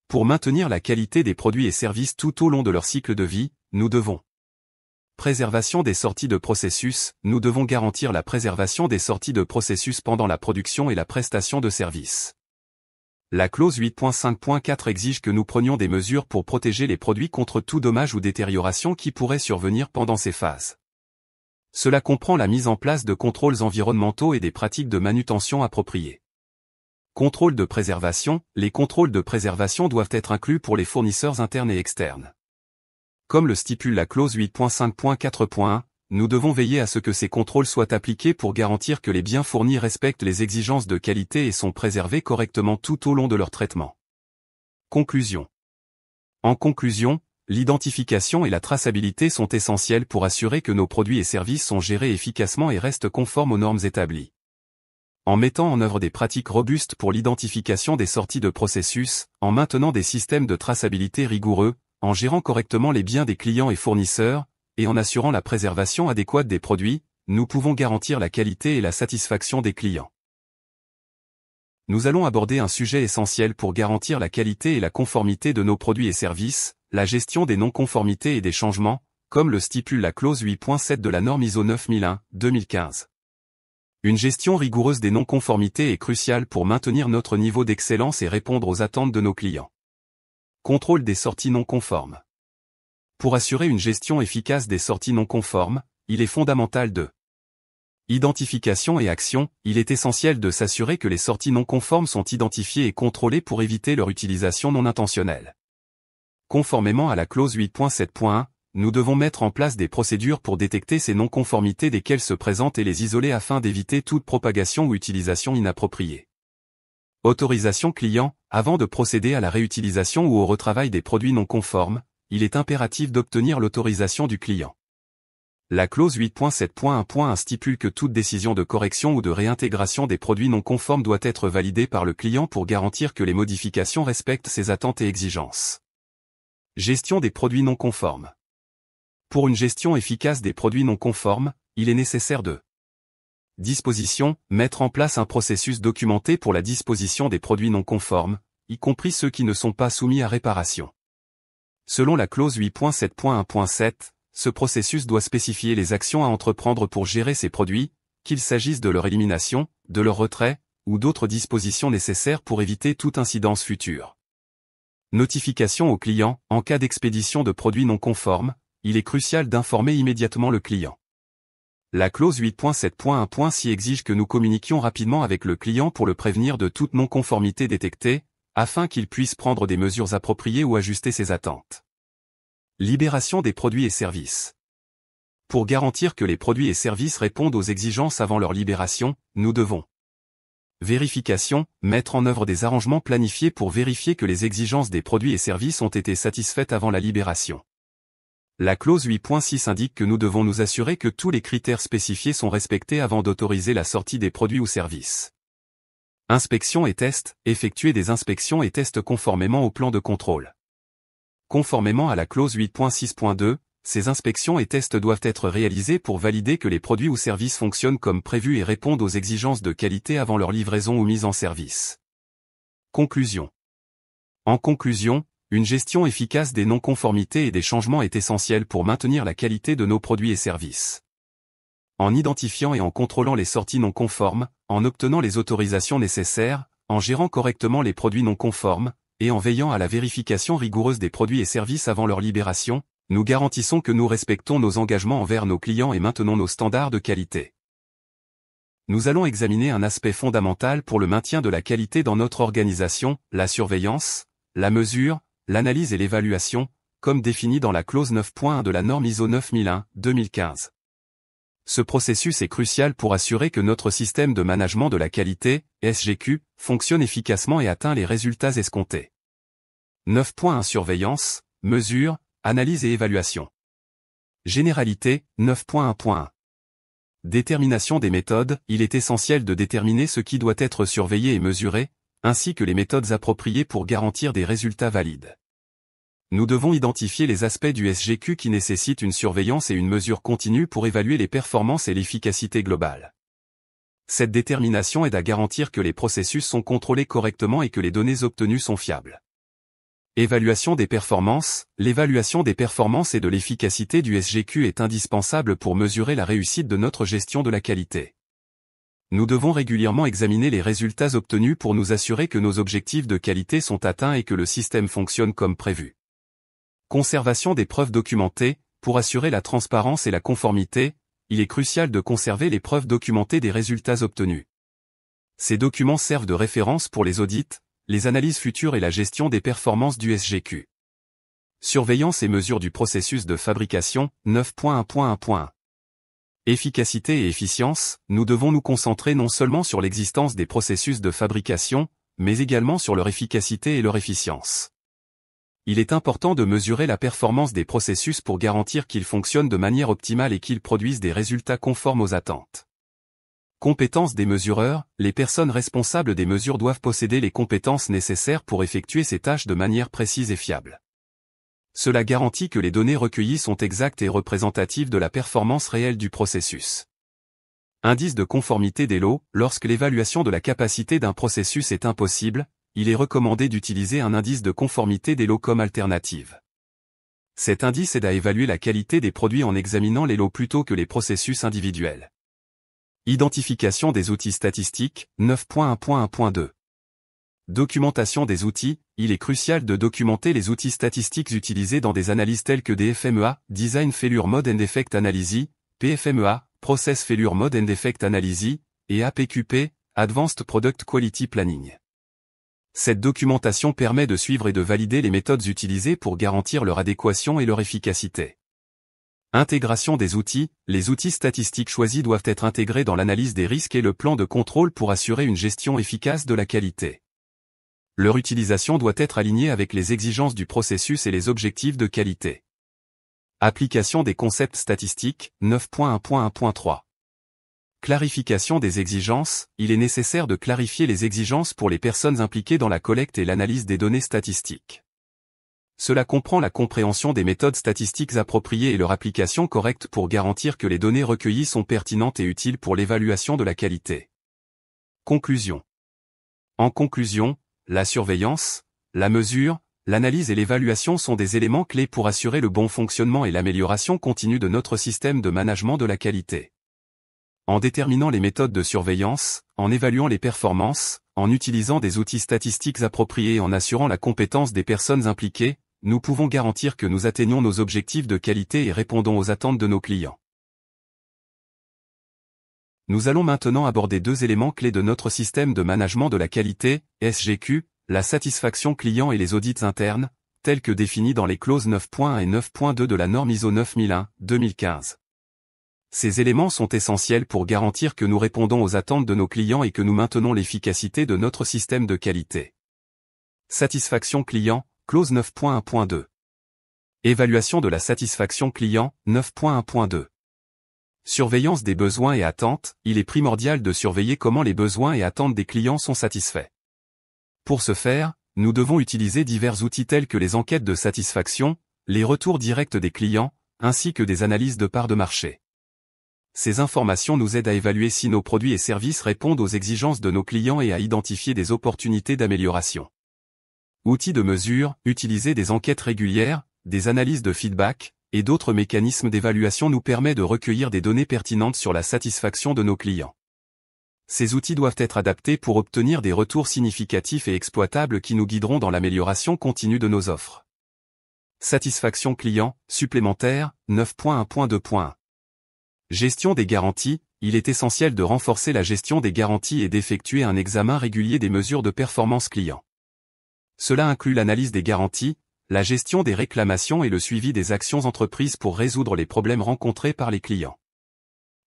Pour maintenir la qualité des produits et services tout au long de leur cycle de vie, nous devons préservation des sorties de processus. Nous devons garantir la préservation des sorties de processus pendant la production et la prestation de services. La clause 8.5.4 exige que nous prenions des mesures pour protéger les produits contre tout dommage ou détérioration qui pourrait survenir pendant ces phases. Cela comprend la mise en place de contrôles environnementaux et des pratiques de manutention appropriées. Contrôle de préservation. Les contrôles de préservation doivent être inclus pour les fournisseurs internes et externes. Comme le stipule la clause 8.5.4.1, nous devons veiller à ce que ces contrôles soient appliqués pour garantir que les biens fournis respectent les exigences de qualité et sont préservés correctement tout au long de leur traitement. Conclusion. En conclusion, l'identification et la traçabilité sont essentielles pour assurer que nos produits et services sont gérés efficacement et restent conformes aux normes établies. En mettant en œuvre des pratiques robustes pour l'identification des sorties de processus, en maintenant des systèmes de traçabilité rigoureux, en gérant correctement les biens des clients et fournisseurs, et en assurant la préservation adéquate des produits, nous pouvons garantir la qualité et la satisfaction des clients. Nous allons aborder un sujet essentiel pour garantir la qualité et la conformité de nos produits et services, la gestion des non-conformités et des changements, comme le stipule la clause 8.7 de la norme ISO 9001-2015. Une gestion rigoureuse des non-conformités est cruciale pour maintenir notre niveau d'excellence et répondre aux attentes de nos clients. Contrôle des sorties non conformes. Pour assurer une gestion efficace des sorties non conformes, il est fondamental de identification et action. Il est essentiel de s'assurer que les sorties non conformes sont identifiées et contrôlées pour éviter leur utilisation non intentionnelle. Conformément à la clause 8.7.1, nous devons mettre en place des procédures pour détecter ces non-conformités dès qu'elles se présentent et les isoler afin d'éviter toute propagation ou utilisation inappropriée. Autorisation client. Avant de procéder à la réutilisation ou au retravail des produits non conformes, il est impératif d'obtenir l'autorisation du client. La clause 8.7.1.1 stipule que toute décision de correction ou de réintégration des produits non conformes doit être validée par le client pour garantir que les modifications respectent ses attentes et exigences. Gestion des produits non conformes. Pour une gestion efficace des produits non conformes, il est nécessaire de disposition, mettre en place un processus documenté pour la disposition des produits non conformes, y compris ceux qui ne sont pas soumis à réparation. Selon la clause 8.7.1.7, ce processus doit spécifier les actions à entreprendre pour gérer ces produits, qu'il s'agisse de leur élimination, de leur retrait, ou d'autres dispositions nécessaires pour éviter toute incidence future. Notification au client. En cas d'expédition de produits non conformes, il est crucial d'informer immédiatement le client. La clause 8.7.1.6 exige que nous communiquions rapidement avec le client pour le prévenir de toute non-conformité détectée, afin qu'il puisse prendre des mesures appropriées ou ajuster ses attentes. Libération des produits et services. Pour garantir que les produits et services répondent aux exigences avant leur libération, nous devons vérification, mettre en œuvre des arrangements planifiés pour vérifier que les exigences des produits et services ont été satisfaites avant la libération. La clause 8.6 indique que nous devons nous assurer que tous les critères spécifiés sont respectés avant d'autoriser la sortie des produits ou services. Inspection et tests. Effectuer des inspections et tests conformément au plan de contrôle. Conformément à la clause 8.6.2, ces inspections et tests doivent être réalisés pour valider que les produits ou services fonctionnent comme prévu et répondent aux exigences de qualité avant leur livraison ou mise en service. Conclusion. En conclusion, une gestion efficace des non-conformités et des changements est essentielle pour maintenir la qualité de nos produits et services. En identifiant et en contrôlant les sorties non conformes, en obtenant les autorisations nécessaires, en gérant correctement les produits non conformes, et en veillant à la vérification rigoureuse des produits et services avant leur libération, nous garantissons que nous respectons nos engagements envers nos clients et maintenons nos standards de qualité. Nous allons examiner un aspect fondamental pour le maintien de la qualité dans notre organisation, la surveillance, la mesure, l'analyse et l'évaluation, comme défini dans la clause 9.1 de la norme ISO 9001-2015. Ce processus est crucial pour assurer que notre système de management de la qualité, SGQ, fonctionne efficacement et atteint les résultats escomptés. 9.1 Surveillance, mesure, analyse et évaluation. Généralité, 9.1.1. Détermination des méthodes. Il est essentiel de déterminer ce qui doit être surveillé et mesuré, ainsi que les méthodes appropriées pour garantir des résultats valides. Nous devons identifier les aspects du SGQ qui nécessitent une surveillance et une mesure continue pour évaluer les performances et l'efficacité globale. Cette détermination aide à garantir que les processus sont contrôlés correctement et que les données obtenues sont fiables. Évaluation des performances. L'évaluation des performances et de l'efficacité du SGQ est indispensable pour mesurer la réussite de notre gestion de la qualité. Nous devons régulièrement examiner les résultats obtenus pour nous assurer que nos objectifs de qualité sont atteints et que le système fonctionne comme prévu. Conservation des preuves documentées. Pour assurer la transparence et la conformité, il est crucial de conserver les preuves documentées des résultats obtenus. Ces documents servent de référence pour les audits, les analyses futures et la gestion des performances du SGQ. Surveillance et mesure du processus de fabrication, 9.1.1.1. Efficacité et efficience. Nous devons nous concentrer non seulement sur l'existence des processus de fabrication, mais également sur leur efficacité et leur efficience. Il est important de mesurer la performance des processus pour garantir qu'ils fonctionnent de manière optimale et qu'ils produisent des résultats conformes aux attentes. Compétences des mesureurs. Les personnes responsables des mesures doivent posséder les compétences nécessaires pour effectuer ces tâches de manière précise et fiable. Cela garantit que les données recueillies sont exactes et représentatives de la performance réelle du processus. Indice de conformité des lots. Lorsque l'évaluation de la capacité d'un processus est impossible, il est recommandé d'utiliser un indice de conformité des lots comme alternative. Cet indice aide à évaluer la qualité des produits en examinant les lots plutôt que les processus individuels. Identification des outils statistiques, 9.1.1.2. Documentation des outils, il est crucial de documenter les outils statistiques utilisés dans des analyses telles que DFMEA, Design Failure Mode and Effect Analysis, PFMEA, Process Failure Mode and Effect Analysis, et APQP, Advanced Product Quality Planning. Cette documentation permet de suivre et de valider les méthodes utilisées pour garantir leur adéquation et leur efficacité. Intégration des outils, les outils statistiques choisis doivent être intégrés dans l'analyse des risques et le plan de contrôle pour assurer une gestion efficace de la qualité. Leur utilisation doit être alignée avec les exigences du processus et les objectifs de qualité. Application des concepts statistiques, 9.1.1.3. Clarification des exigences, il est nécessaire de clarifier les exigences pour les personnes impliquées dans la collecte et l'analyse des données statistiques. Cela comprend la compréhension des méthodes statistiques appropriées et leur application correcte pour garantir que les données recueillies sont pertinentes et utiles pour l'évaluation de la qualité. Conclusion. En conclusion, la surveillance, la mesure, l'analyse et l'évaluation sont des éléments clés pour assurer le bon fonctionnement et l'amélioration continue de notre système de management de la qualité. En déterminant les méthodes de surveillance, en évaluant les performances, en utilisant des outils statistiques appropriés et en assurant la compétence des personnes impliquées, nous pouvons garantir que nous atteignons nos objectifs de qualité et répondons aux attentes de nos clients. Nous allons maintenant aborder deux éléments clés de notre système de management de la qualité, SGQ, la satisfaction client et les audits internes, tels que définis dans les clauses 9.1 et 9.2 de la norme ISO 9001-2015. Ces éléments sont essentiels pour garantir que nous répondons aux attentes de nos clients et que nous maintenons l'efficacité de notre système de qualité. Satisfaction client, clause 9.1.2. Évaluation de la satisfaction client, 9.1.2. Surveillance des besoins et attentes, il est primordial de surveiller comment les besoins et attentes des clients sont satisfaits. Pour ce faire, nous devons utiliser divers outils tels que les enquêtes de satisfaction, les retours directs des clients, ainsi que des analyses de parts de marché. Ces informations nous aident à évaluer si nos produits et services répondent aux exigences de nos clients et à identifier des opportunités d'amélioration. Outils de mesure, utiliser des enquêtes régulières, des analyses de feedback, et d'autres mécanismes d'évaluation nous permettent de recueillir des données pertinentes sur la satisfaction de nos clients. Ces outils doivent être adaptés pour obtenir des retours significatifs et exploitables qui nous guideront dans l'amélioration continue de nos offres. Satisfaction client, supplémentaire, 9.1.2.1. Gestion des garanties, il est essentiel de renforcer la gestion des garanties et d'effectuer un examen régulier des mesures de performance client. Cela inclut l'analyse des garanties, la gestion des réclamations et le suivi des actions entreprises pour résoudre les problèmes rencontrés par les clients.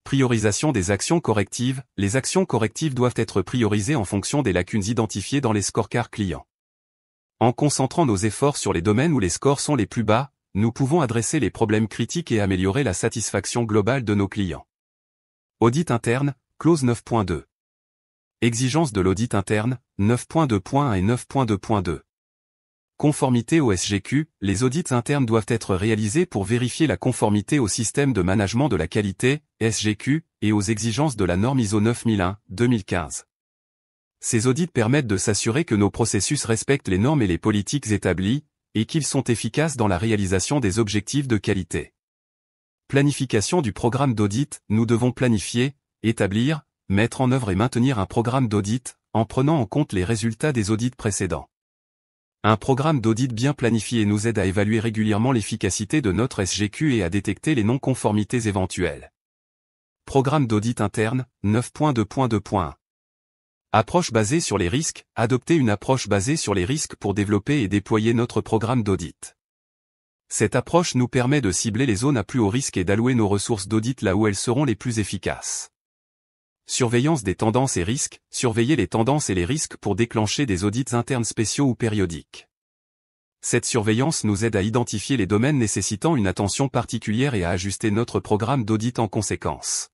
Priorisation des actions correctives, les actions correctives doivent être priorisées en fonction des lacunes identifiées dans les scorecards clients. En concentrant nos efforts sur les domaines où les scores sont les plus bas, nous pouvons adresser les problèmes critiques et améliorer la satisfaction globale de nos clients. Audit interne, clause 9.2. Exigence de l'audit interne, 9.2.1 et 9.2.2. Conformité au SGQ, les audits internes doivent être réalisés pour vérifier la conformité au système de management de la qualité, SGQ, et aux exigences de la norme ISO 9001-2015. Ces audits permettent de s'assurer que nos processus respectent les normes et les politiques établies, et qu'ils sont efficaces dans la réalisation des objectifs de qualité. Planification du programme d'audit, nous devons planifier, établir, mettre en œuvre et maintenir un programme d'audit, en prenant en compte les résultats des audits précédents. Un programme d'audit bien planifié nous aide à évaluer régulièrement l'efficacité de notre SGQ et à détecter les non-conformités éventuelles. Programme d'audit interne, 9.2.2.1. Approche basée sur les risques, adopter une approche basée sur les risques pour développer et déployer notre programme d'audit. Cette approche nous permet de cibler les zones à plus haut risque et d'allouer nos ressources d'audit là où elles seront les plus efficaces. Surveillance des tendances et risques, surveiller les tendances et les risques pour déclencher des audits internes spéciaux ou périodiques. Cette surveillance nous aide à identifier les domaines nécessitant une attention particulière et à ajuster notre programme d'audit en conséquence.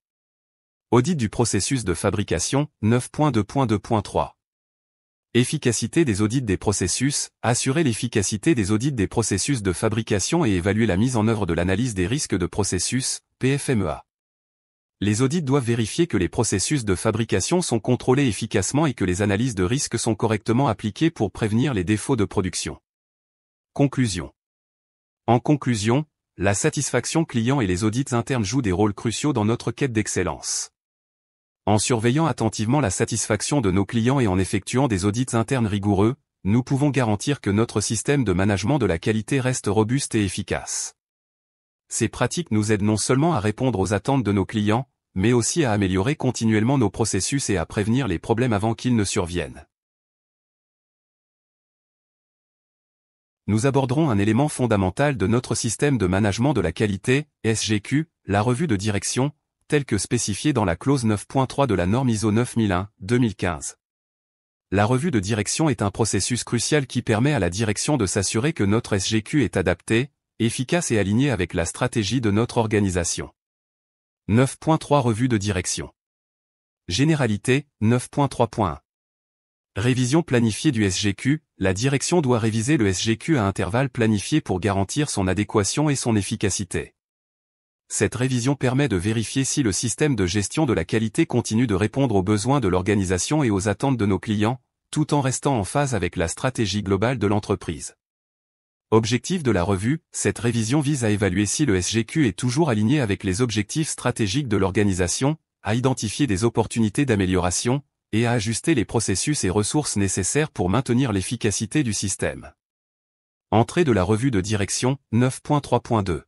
Audit du processus de fabrication, 9.2.2.3. Efficacité des audits des processus, assurer l'efficacité des audits des processus de fabrication et évaluer la mise en œuvre de l'analyse des risques de processus, PFMEA. Les audits doivent vérifier que les processus de fabrication sont contrôlés efficacement et que les analyses de risque sont correctement appliquées pour prévenir les défauts de production. Conclusion. En conclusion, la satisfaction client et les audits internes jouent des rôles cruciaux dans notre quête d'excellence. En surveillant attentivement la satisfaction de nos clients et en effectuant des audits internes rigoureux, nous pouvons garantir que notre système de management de la qualité reste robuste et efficace. Ces pratiques nous aident non seulement à répondre aux attentes de nos clients, mais aussi à améliorer continuellement nos processus et à prévenir les problèmes avant qu'ils ne surviennent. Nous aborderons un élément fondamental de notre système de management de la qualité, SGQ, la revue de direction, telle que spécifiée dans la clause 9.3 de la norme ISO 9001-2015. La revue de direction est un processus crucial qui permet à la direction de s'assurer que notre SGQ est adapté, efficace et aligné avec la stratégie de notre organisation. 9.3 Revue de direction. Généralité, 9.3.1. Révision planifiée du SGQ, la direction doit réviser le SGQ à intervalles planifiés pour garantir son adéquation et son efficacité. Cette révision permet de vérifier si le système de gestion de la qualité continue de répondre aux besoins de l'organisation et aux attentes de nos clients, tout en restant en phase avec la stratégie globale de l'entreprise. Objectif de la revue, cette révision vise à évaluer si le SGQ est toujours aligné avec les objectifs stratégiques de l'organisation, à identifier des opportunités d'amélioration, et à ajuster les processus et ressources nécessaires pour maintenir l'efficacité du système. Entrée de la revue de direction, 9.3.2.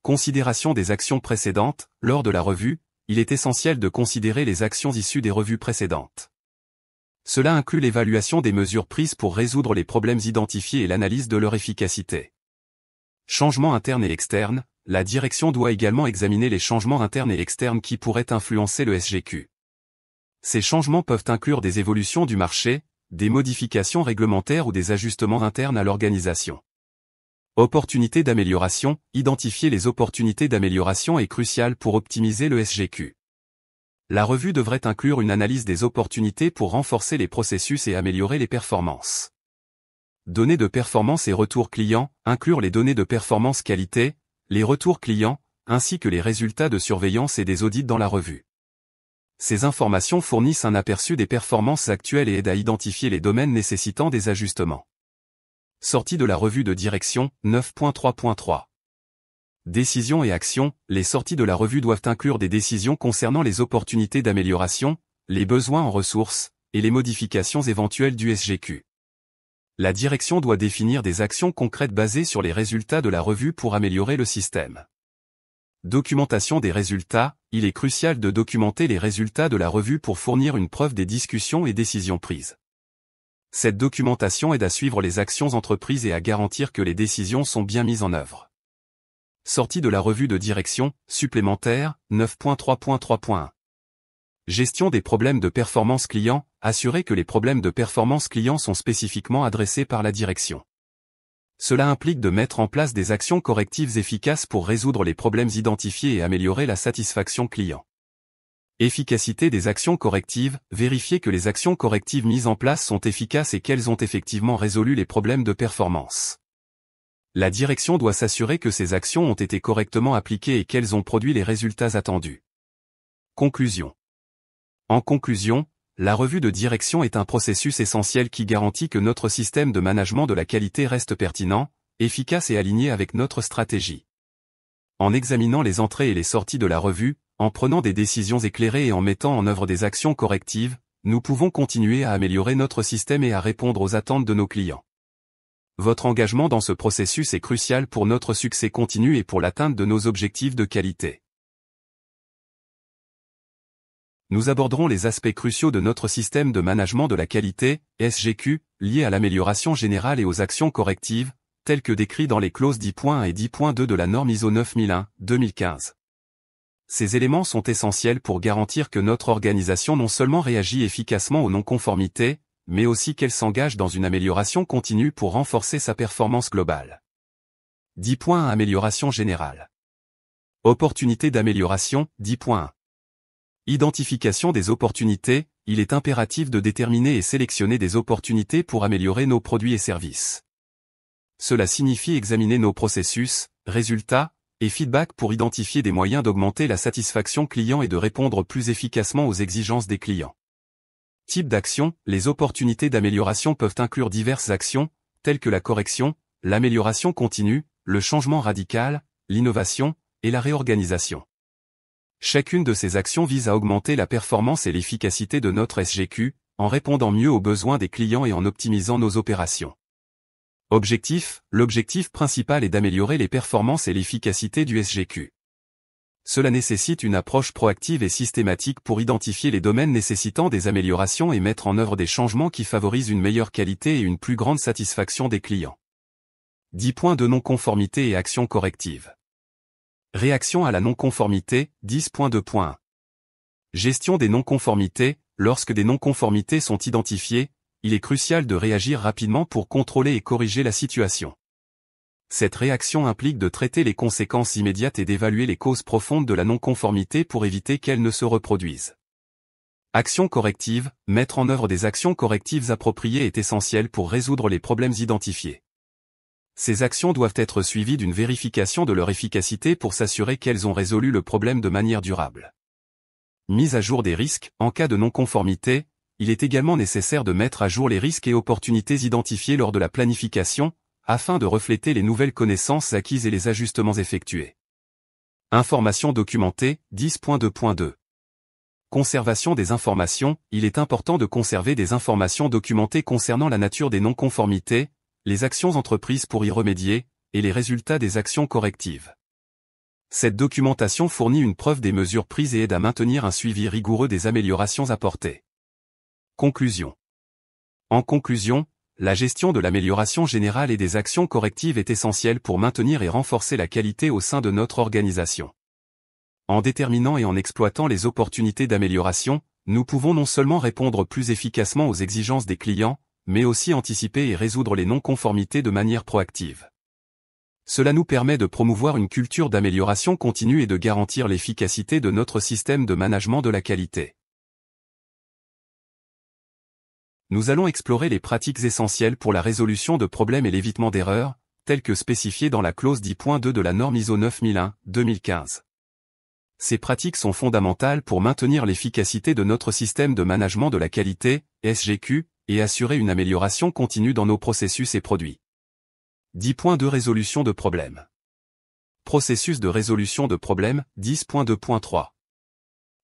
Considération des actions précédentes. Lors de la revue, il est essentiel de considérer les actions issues des revues précédentes. Cela inclut l'évaluation des mesures prises pour résoudre les problèmes identifiés et l'analyse de leur efficacité. Changements internes et externes. La direction doit également examiner les changements internes et externes qui pourraient influencer le SGQ. Ces changements peuvent inclure des évolutions du marché, des modifications réglementaires ou des ajustements internes à l'organisation. Opportunités d'amélioration. Identifier les opportunités d'amélioration est crucial pour optimiser le SGQ. La revue devrait inclure une analyse des opportunités pour renforcer les processus et améliorer les performances. Données de performance et retours clients. Inclure les données de performance qualité, les retours clients, ainsi que les résultats de surveillance et des audits dans la revue. Ces informations fournissent un aperçu des performances actuelles et aident à identifier les domaines nécessitant des ajustements. Sortie de la revue de direction, 9.3.3. Décisions et actions. Les sorties de la revue doivent inclure des décisions concernant les opportunités d'amélioration, les besoins en ressources, et les modifications éventuelles du SGQ. La direction doit définir des actions concrètes basées sur les résultats de la revue pour améliorer le système. Documentation des résultats. Il est crucial de documenter les résultats de la revue pour fournir une preuve des discussions et décisions prises. Cette documentation aide à suivre les actions entreprises et à garantir que les décisions sont bien mises en œuvre. Sortie de la revue de direction, supplémentaire, 9.3.3.1. Gestion des problèmes de performance client. Assurer que les problèmes de performance client sont spécifiquement adressés par la direction. Cela implique de mettre en place des actions correctives efficaces pour résoudre les problèmes identifiés et améliorer la satisfaction client. Efficacité des actions correctives. Vérifier que les actions correctives mises en place sont efficaces et qu'elles ont effectivement résolu les problèmes de performance. La direction doit s'assurer que ces actions ont été correctement appliquées et qu'elles ont produit les résultats attendus. Conclusion. En conclusion, la revue de direction est un processus essentiel qui garantit que notre système de management de la qualité reste pertinent, efficace et aligné avec notre stratégie. En examinant les entrées et les sorties de la revue, en prenant des décisions éclairées et en mettant en œuvre des actions correctives, nous pouvons continuer à améliorer notre système et à répondre aux attentes de nos clients. Votre engagement dans ce processus est crucial pour notre succès continu et pour l'atteinte de nos objectifs de qualité. Nous aborderons les aspects cruciaux de notre système de management de la qualité, SGQ, liés à l'amélioration générale et aux actions correctives, telles que décrits dans les clauses 10.1 et 10.2 de la norme ISO 9001-2015. Ces éléments sont essentiels pour garantir que notre organisation non seulement réagit efficacement aux non-conformités, mais aussi qu'elle s'engage dans une amélioration continue pour renforcer sa performance globale. 10.1 Amélioration générale. Opportunités d'amélioration, 10.1. Identification des opportunités. Il est impératif de déterminer et sélectionner des opportunités pour améliorer nos produits et services. Cela signifie examiner nos processus, résultats, et feedback pour identifier des moyens d'augmenter la satisfaction client et de répondre plus efficacement aux exigences des clients. Type d'action. Les opportunités d'amélioration peuvent inclure diverses actions, telles que la correction, l'amélioration continue, le changement radical, l'innovation, et la réorganisation. Chacune de ces actions vise à augmenter la performance et l'efficacité de notre SGQ, en répondant mieux aux besoins des clients et en optimisant nos opérations. L'objectif principal est d'améliorer les performances et l'efficacité du SGQ. Cela nécessite une approche proactive et systématique pour identifier les domaines nécessitant des améliorations et mettre en œuvre des changements qui favorisent une meilleure qualité et une plus grande satisfaction des clients. 10 points de non-conformité et actions correctives. Réaction à la non-conformité, 10.2.1. Gestion des non-conformités. Lorsque des non-conformités sont identifiées, il est crucial de réagir rapidement pour contrôler et corriger la situation. Cette réaction implique de traiter les conséquences immédiates et d'évaluer les causes profondes de la non-conformité pour éviter qu'elles ne se reproduisent. Actions correctives. Mettre en œuvre des actions correctives appropriées est essentiel pour résoudre les problèmes identifiés. Ces actions doivent être suivies d'une vérification de leur efficacité pour s'assurer qu'elles ont résolu le problème de manière durable. Mise à jour des risques. En cas de non-conformité, il est également nécessaire de mettre à jour les risques et opportunités identifiés lors de la planification, afin de refléter les nouvelles connaissances acquises et les ajustements effectués. Informations documentées, 10.2.2. Conservation des informations. Il est important de conserver des informations documentées concernant la nature des non-conformités, les actions entreprises pour y remédier, et les résultats des actions correctives. Cette documentation fournit une preuve des mesures prises et aide à maintenir un suivi rigoureux des améliorations apportées. Conclusion. En conclusion, la gestion de l'amélioration générale et des actions correctives est essentielle pour maintenir et renforcer la qualité au sein de notre organisation. En déterminant et en exploitant les opportunités d'amélioration, nous pouvons non seulement répondre plus efficacement aux exigences des clients, mais aussi anticiper et résoudre les non-conformités de manière proactive. Cela nous permet de promouvoir une culture d'amélioration continue et de garantir l'efficacité de notre système de management de la qualité. Nous allons explorer les pratiques essentielles pour la résolution de problèmes et l'évitement d'erreurs, telles que spécifiées dans la clause 10.2 de la norme ISO 9001-2015. Ces pratiques sont fondamentales pour maintenir l'efficacité de notre système de management de la qualité, SGQ, et assurer une amélioration continue dans nos processus et produits. 10.2 Résolution de problèmes. Processus de résolution de problèmes, 10.2.3.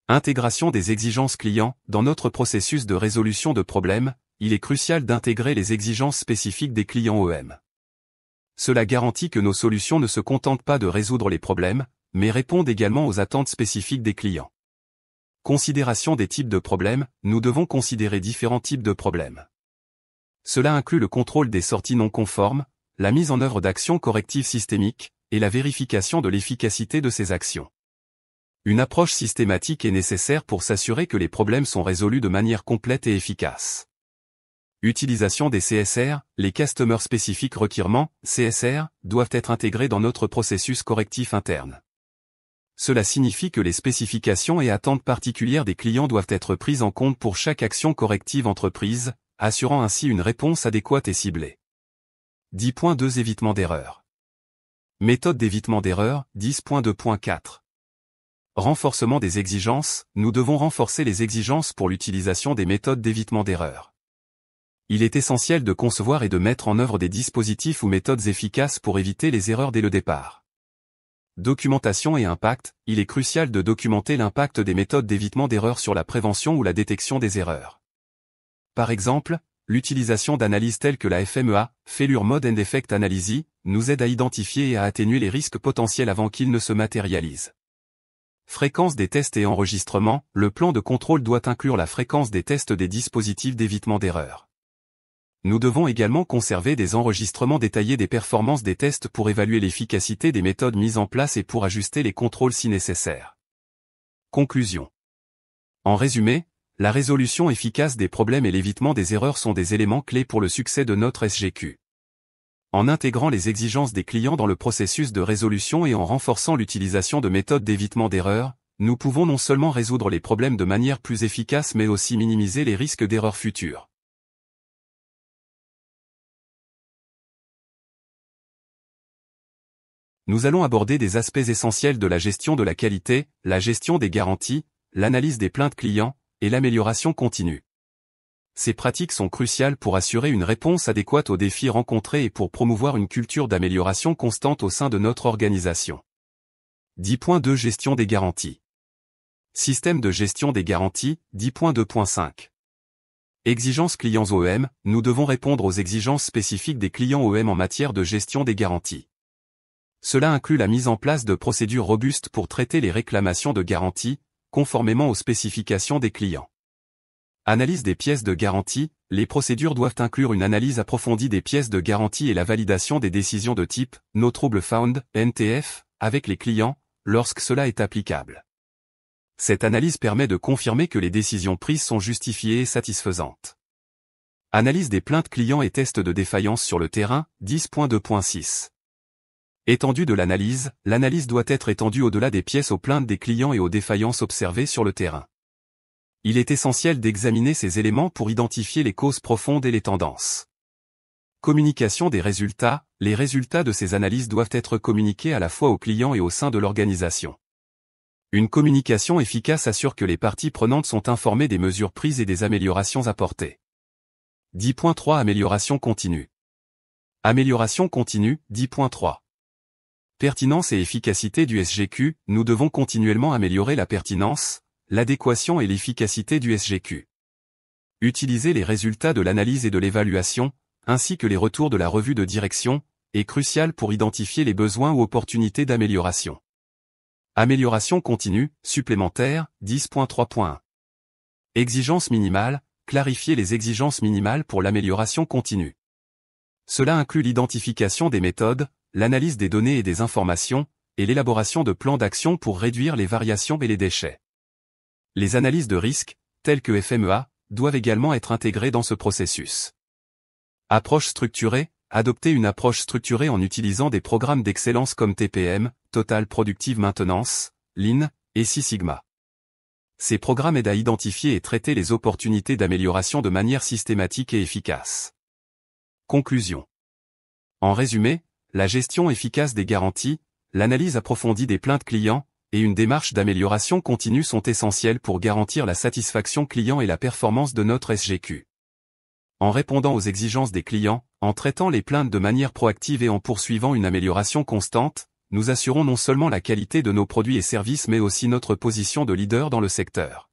Intégration des exigences clients. Dans notre processus de résolution de problèmes, il est crucial d'intégrer les exigences spécifiques des clients OEM. Cela garantit que nos solutions ne se contentent pas de résoudre les problèmes, mais répondent également aux attentes spécifiques des clients. Considération des types de problèmes. Nous devons considérer différents types de problèmes. Cela inclut le contrôle des sorties non conformes, la mise en œuvre d'actions correctives systémiques, et la vérification de l'efficacité de ces actions. Une approche systématique est nécessaire pour s'assurer que les problèmes sont résolus de manière complète et efficace. Utilisation des CSR. Les Customer Specific Requirements, CSR, doivent être intégrés dans notre processus correctif interne. Cela signifie que les spécifications et attentes particulières des clients doivent être prises en compte pour chaque action corrective entreprise, assurant ainsi une réponse adéquate et ciblée. 10.2 Évitement d'erreurs. Méthode d'évitement d'erreurs, 10.2.4. Renforcement des exigences. Nous devons renforcer les exigences pour l'utilisation des méthodes d'évitement d'erreurs. Il est essentiel de concevoir et de mettre en œuvre des dispositifs ou méthodes efficaces pour éviter les erreurs dès le départ. Documentation et impact. Il est crucial de documenter l'impact des méthodes d'évitement d'erreurs sur la prévention ou la détection des erreurs. Par exemple, l'utilisation d'analyses telles que la FMEA, Failure Mode and Effect Analysis, nous aide à identifier et à atténuer les risques potentiels avant qu'ils ne se matérialisent. Fréquence des tests et enregistrement. Le plan de contrôle doit inclure la fréquence des tests des dispositifs d'évitement d'erreurs. Nous devons également conserver des enregistrements détaillés des performances des tests pour évaluer l'efficacité des méthodes mises en place et pour ajuster les contrôles si nécessaire. Conclusion. En résumé, la résolution efficace des problèmes et l'évitement des erreurs sont des éléments clés pour le succès de notre SGQ. En intégrant les exigences des clients dans le processus de résolution et en renforçant l'utilisation de méthodes d'évitement d'erreurs, nous pouvons non seulement résoudre les problèmes de manière plus efficace mais aussi minimiser les risques d'erreurs futures. Nous allons aborder des aspects essentiels de la gestion de la qualité, la gestion des garanties, l'analyse des plaintes clients, et l'amélioration continue. Ces pratiques sont cruciales pour assurer une réponse adéquate aux défis rencontrés et pour promouvoir une culture d'amélioration constante au sein de notre organisation. 10.2 Gestion des garanties. Système de gestion des garanties, 10.2.5. Exigences clients OEM, nous devons répondre aux exigences spécifiques des clients OEM en matière de gestion des garanties. Cela inclut la mise en place de procédures robustes pour traiter les réclamations de garantie, conformément aux spécifications des clients. Analyse des pièces de garantie, les procédures doivent inclure une analyse approfondie des pièces de garantie et la validation des décisions de type « No Trouble Found » (NTF) avec les clients, lorsque cela est applicable. Cette analyse permet de confirmer que les décisions prises sont justifiées et satisfaisantes. Analyse des plaintes clients et tests de défaillance sur le terrain, 10.2.6. Étendue de l'analyse, l'analyse doit être étendue au-delà des pièces aux plaintes des clients et aux défaillances observées sur le terrain. Il est essentiel d'examiner ces éléments pour identifier les causes profondes et les tendances. Communication des résultats, les résultats de ces analyses doivent être communiqués à la fois aux clients et au sein de l'organisation. Une communication efficace assure que les parties prenantes sont informées des mesures prises et des améliorations apportées. 10.3 Amélioration continue. Amélioration continue, 10.3. Pertinence et efficacité du SGQ, nous devons continuellement améliorer la pertinence, l'adéquation et l'efficacité du SGQ. Utiliser les résultats de l'analyse et de l'évaluation, ainsi que les retours de la revue de direction, est crucial pour identifier les besoins ou opportunités d'amélioration. Amélioration continue, supplémentaire, 10.3.1. Exigences minimales, clarifier les exigences minimales pour l'amélioration continue. Cela inclut l'identification des méthodes, l'analyse des données et des informations, et l'élaboration de plans d'action pour réduire les variations et les déchets. Les analyses de risque, telles que FMEA, doivent également être intégrées dans ce processus. Approche structurée, adopter une approche structurée en utilisant des programmes d'excellence comme TPM, Total Productive Maintenance, Lean, et Six Sigma. Ces programmes aident à identifier et traiter les opportunités d'amélioration de manière systématique et efficace. Conclusion. En résumé, la gestion efficace des garanties, l'analyse approfondie des plaintes clients, et une démarche d'amélioration continue sont essentielles pour garantir la satisfaction client et la performance de notre SGQ. En répondant aux exigences des clients, en traitant les plaintes de manière proactive et en poursuivant une amélioration constante, nous assurons non seulement la qualité de nos produits et services mais aussi notre position de leader dans le secteur.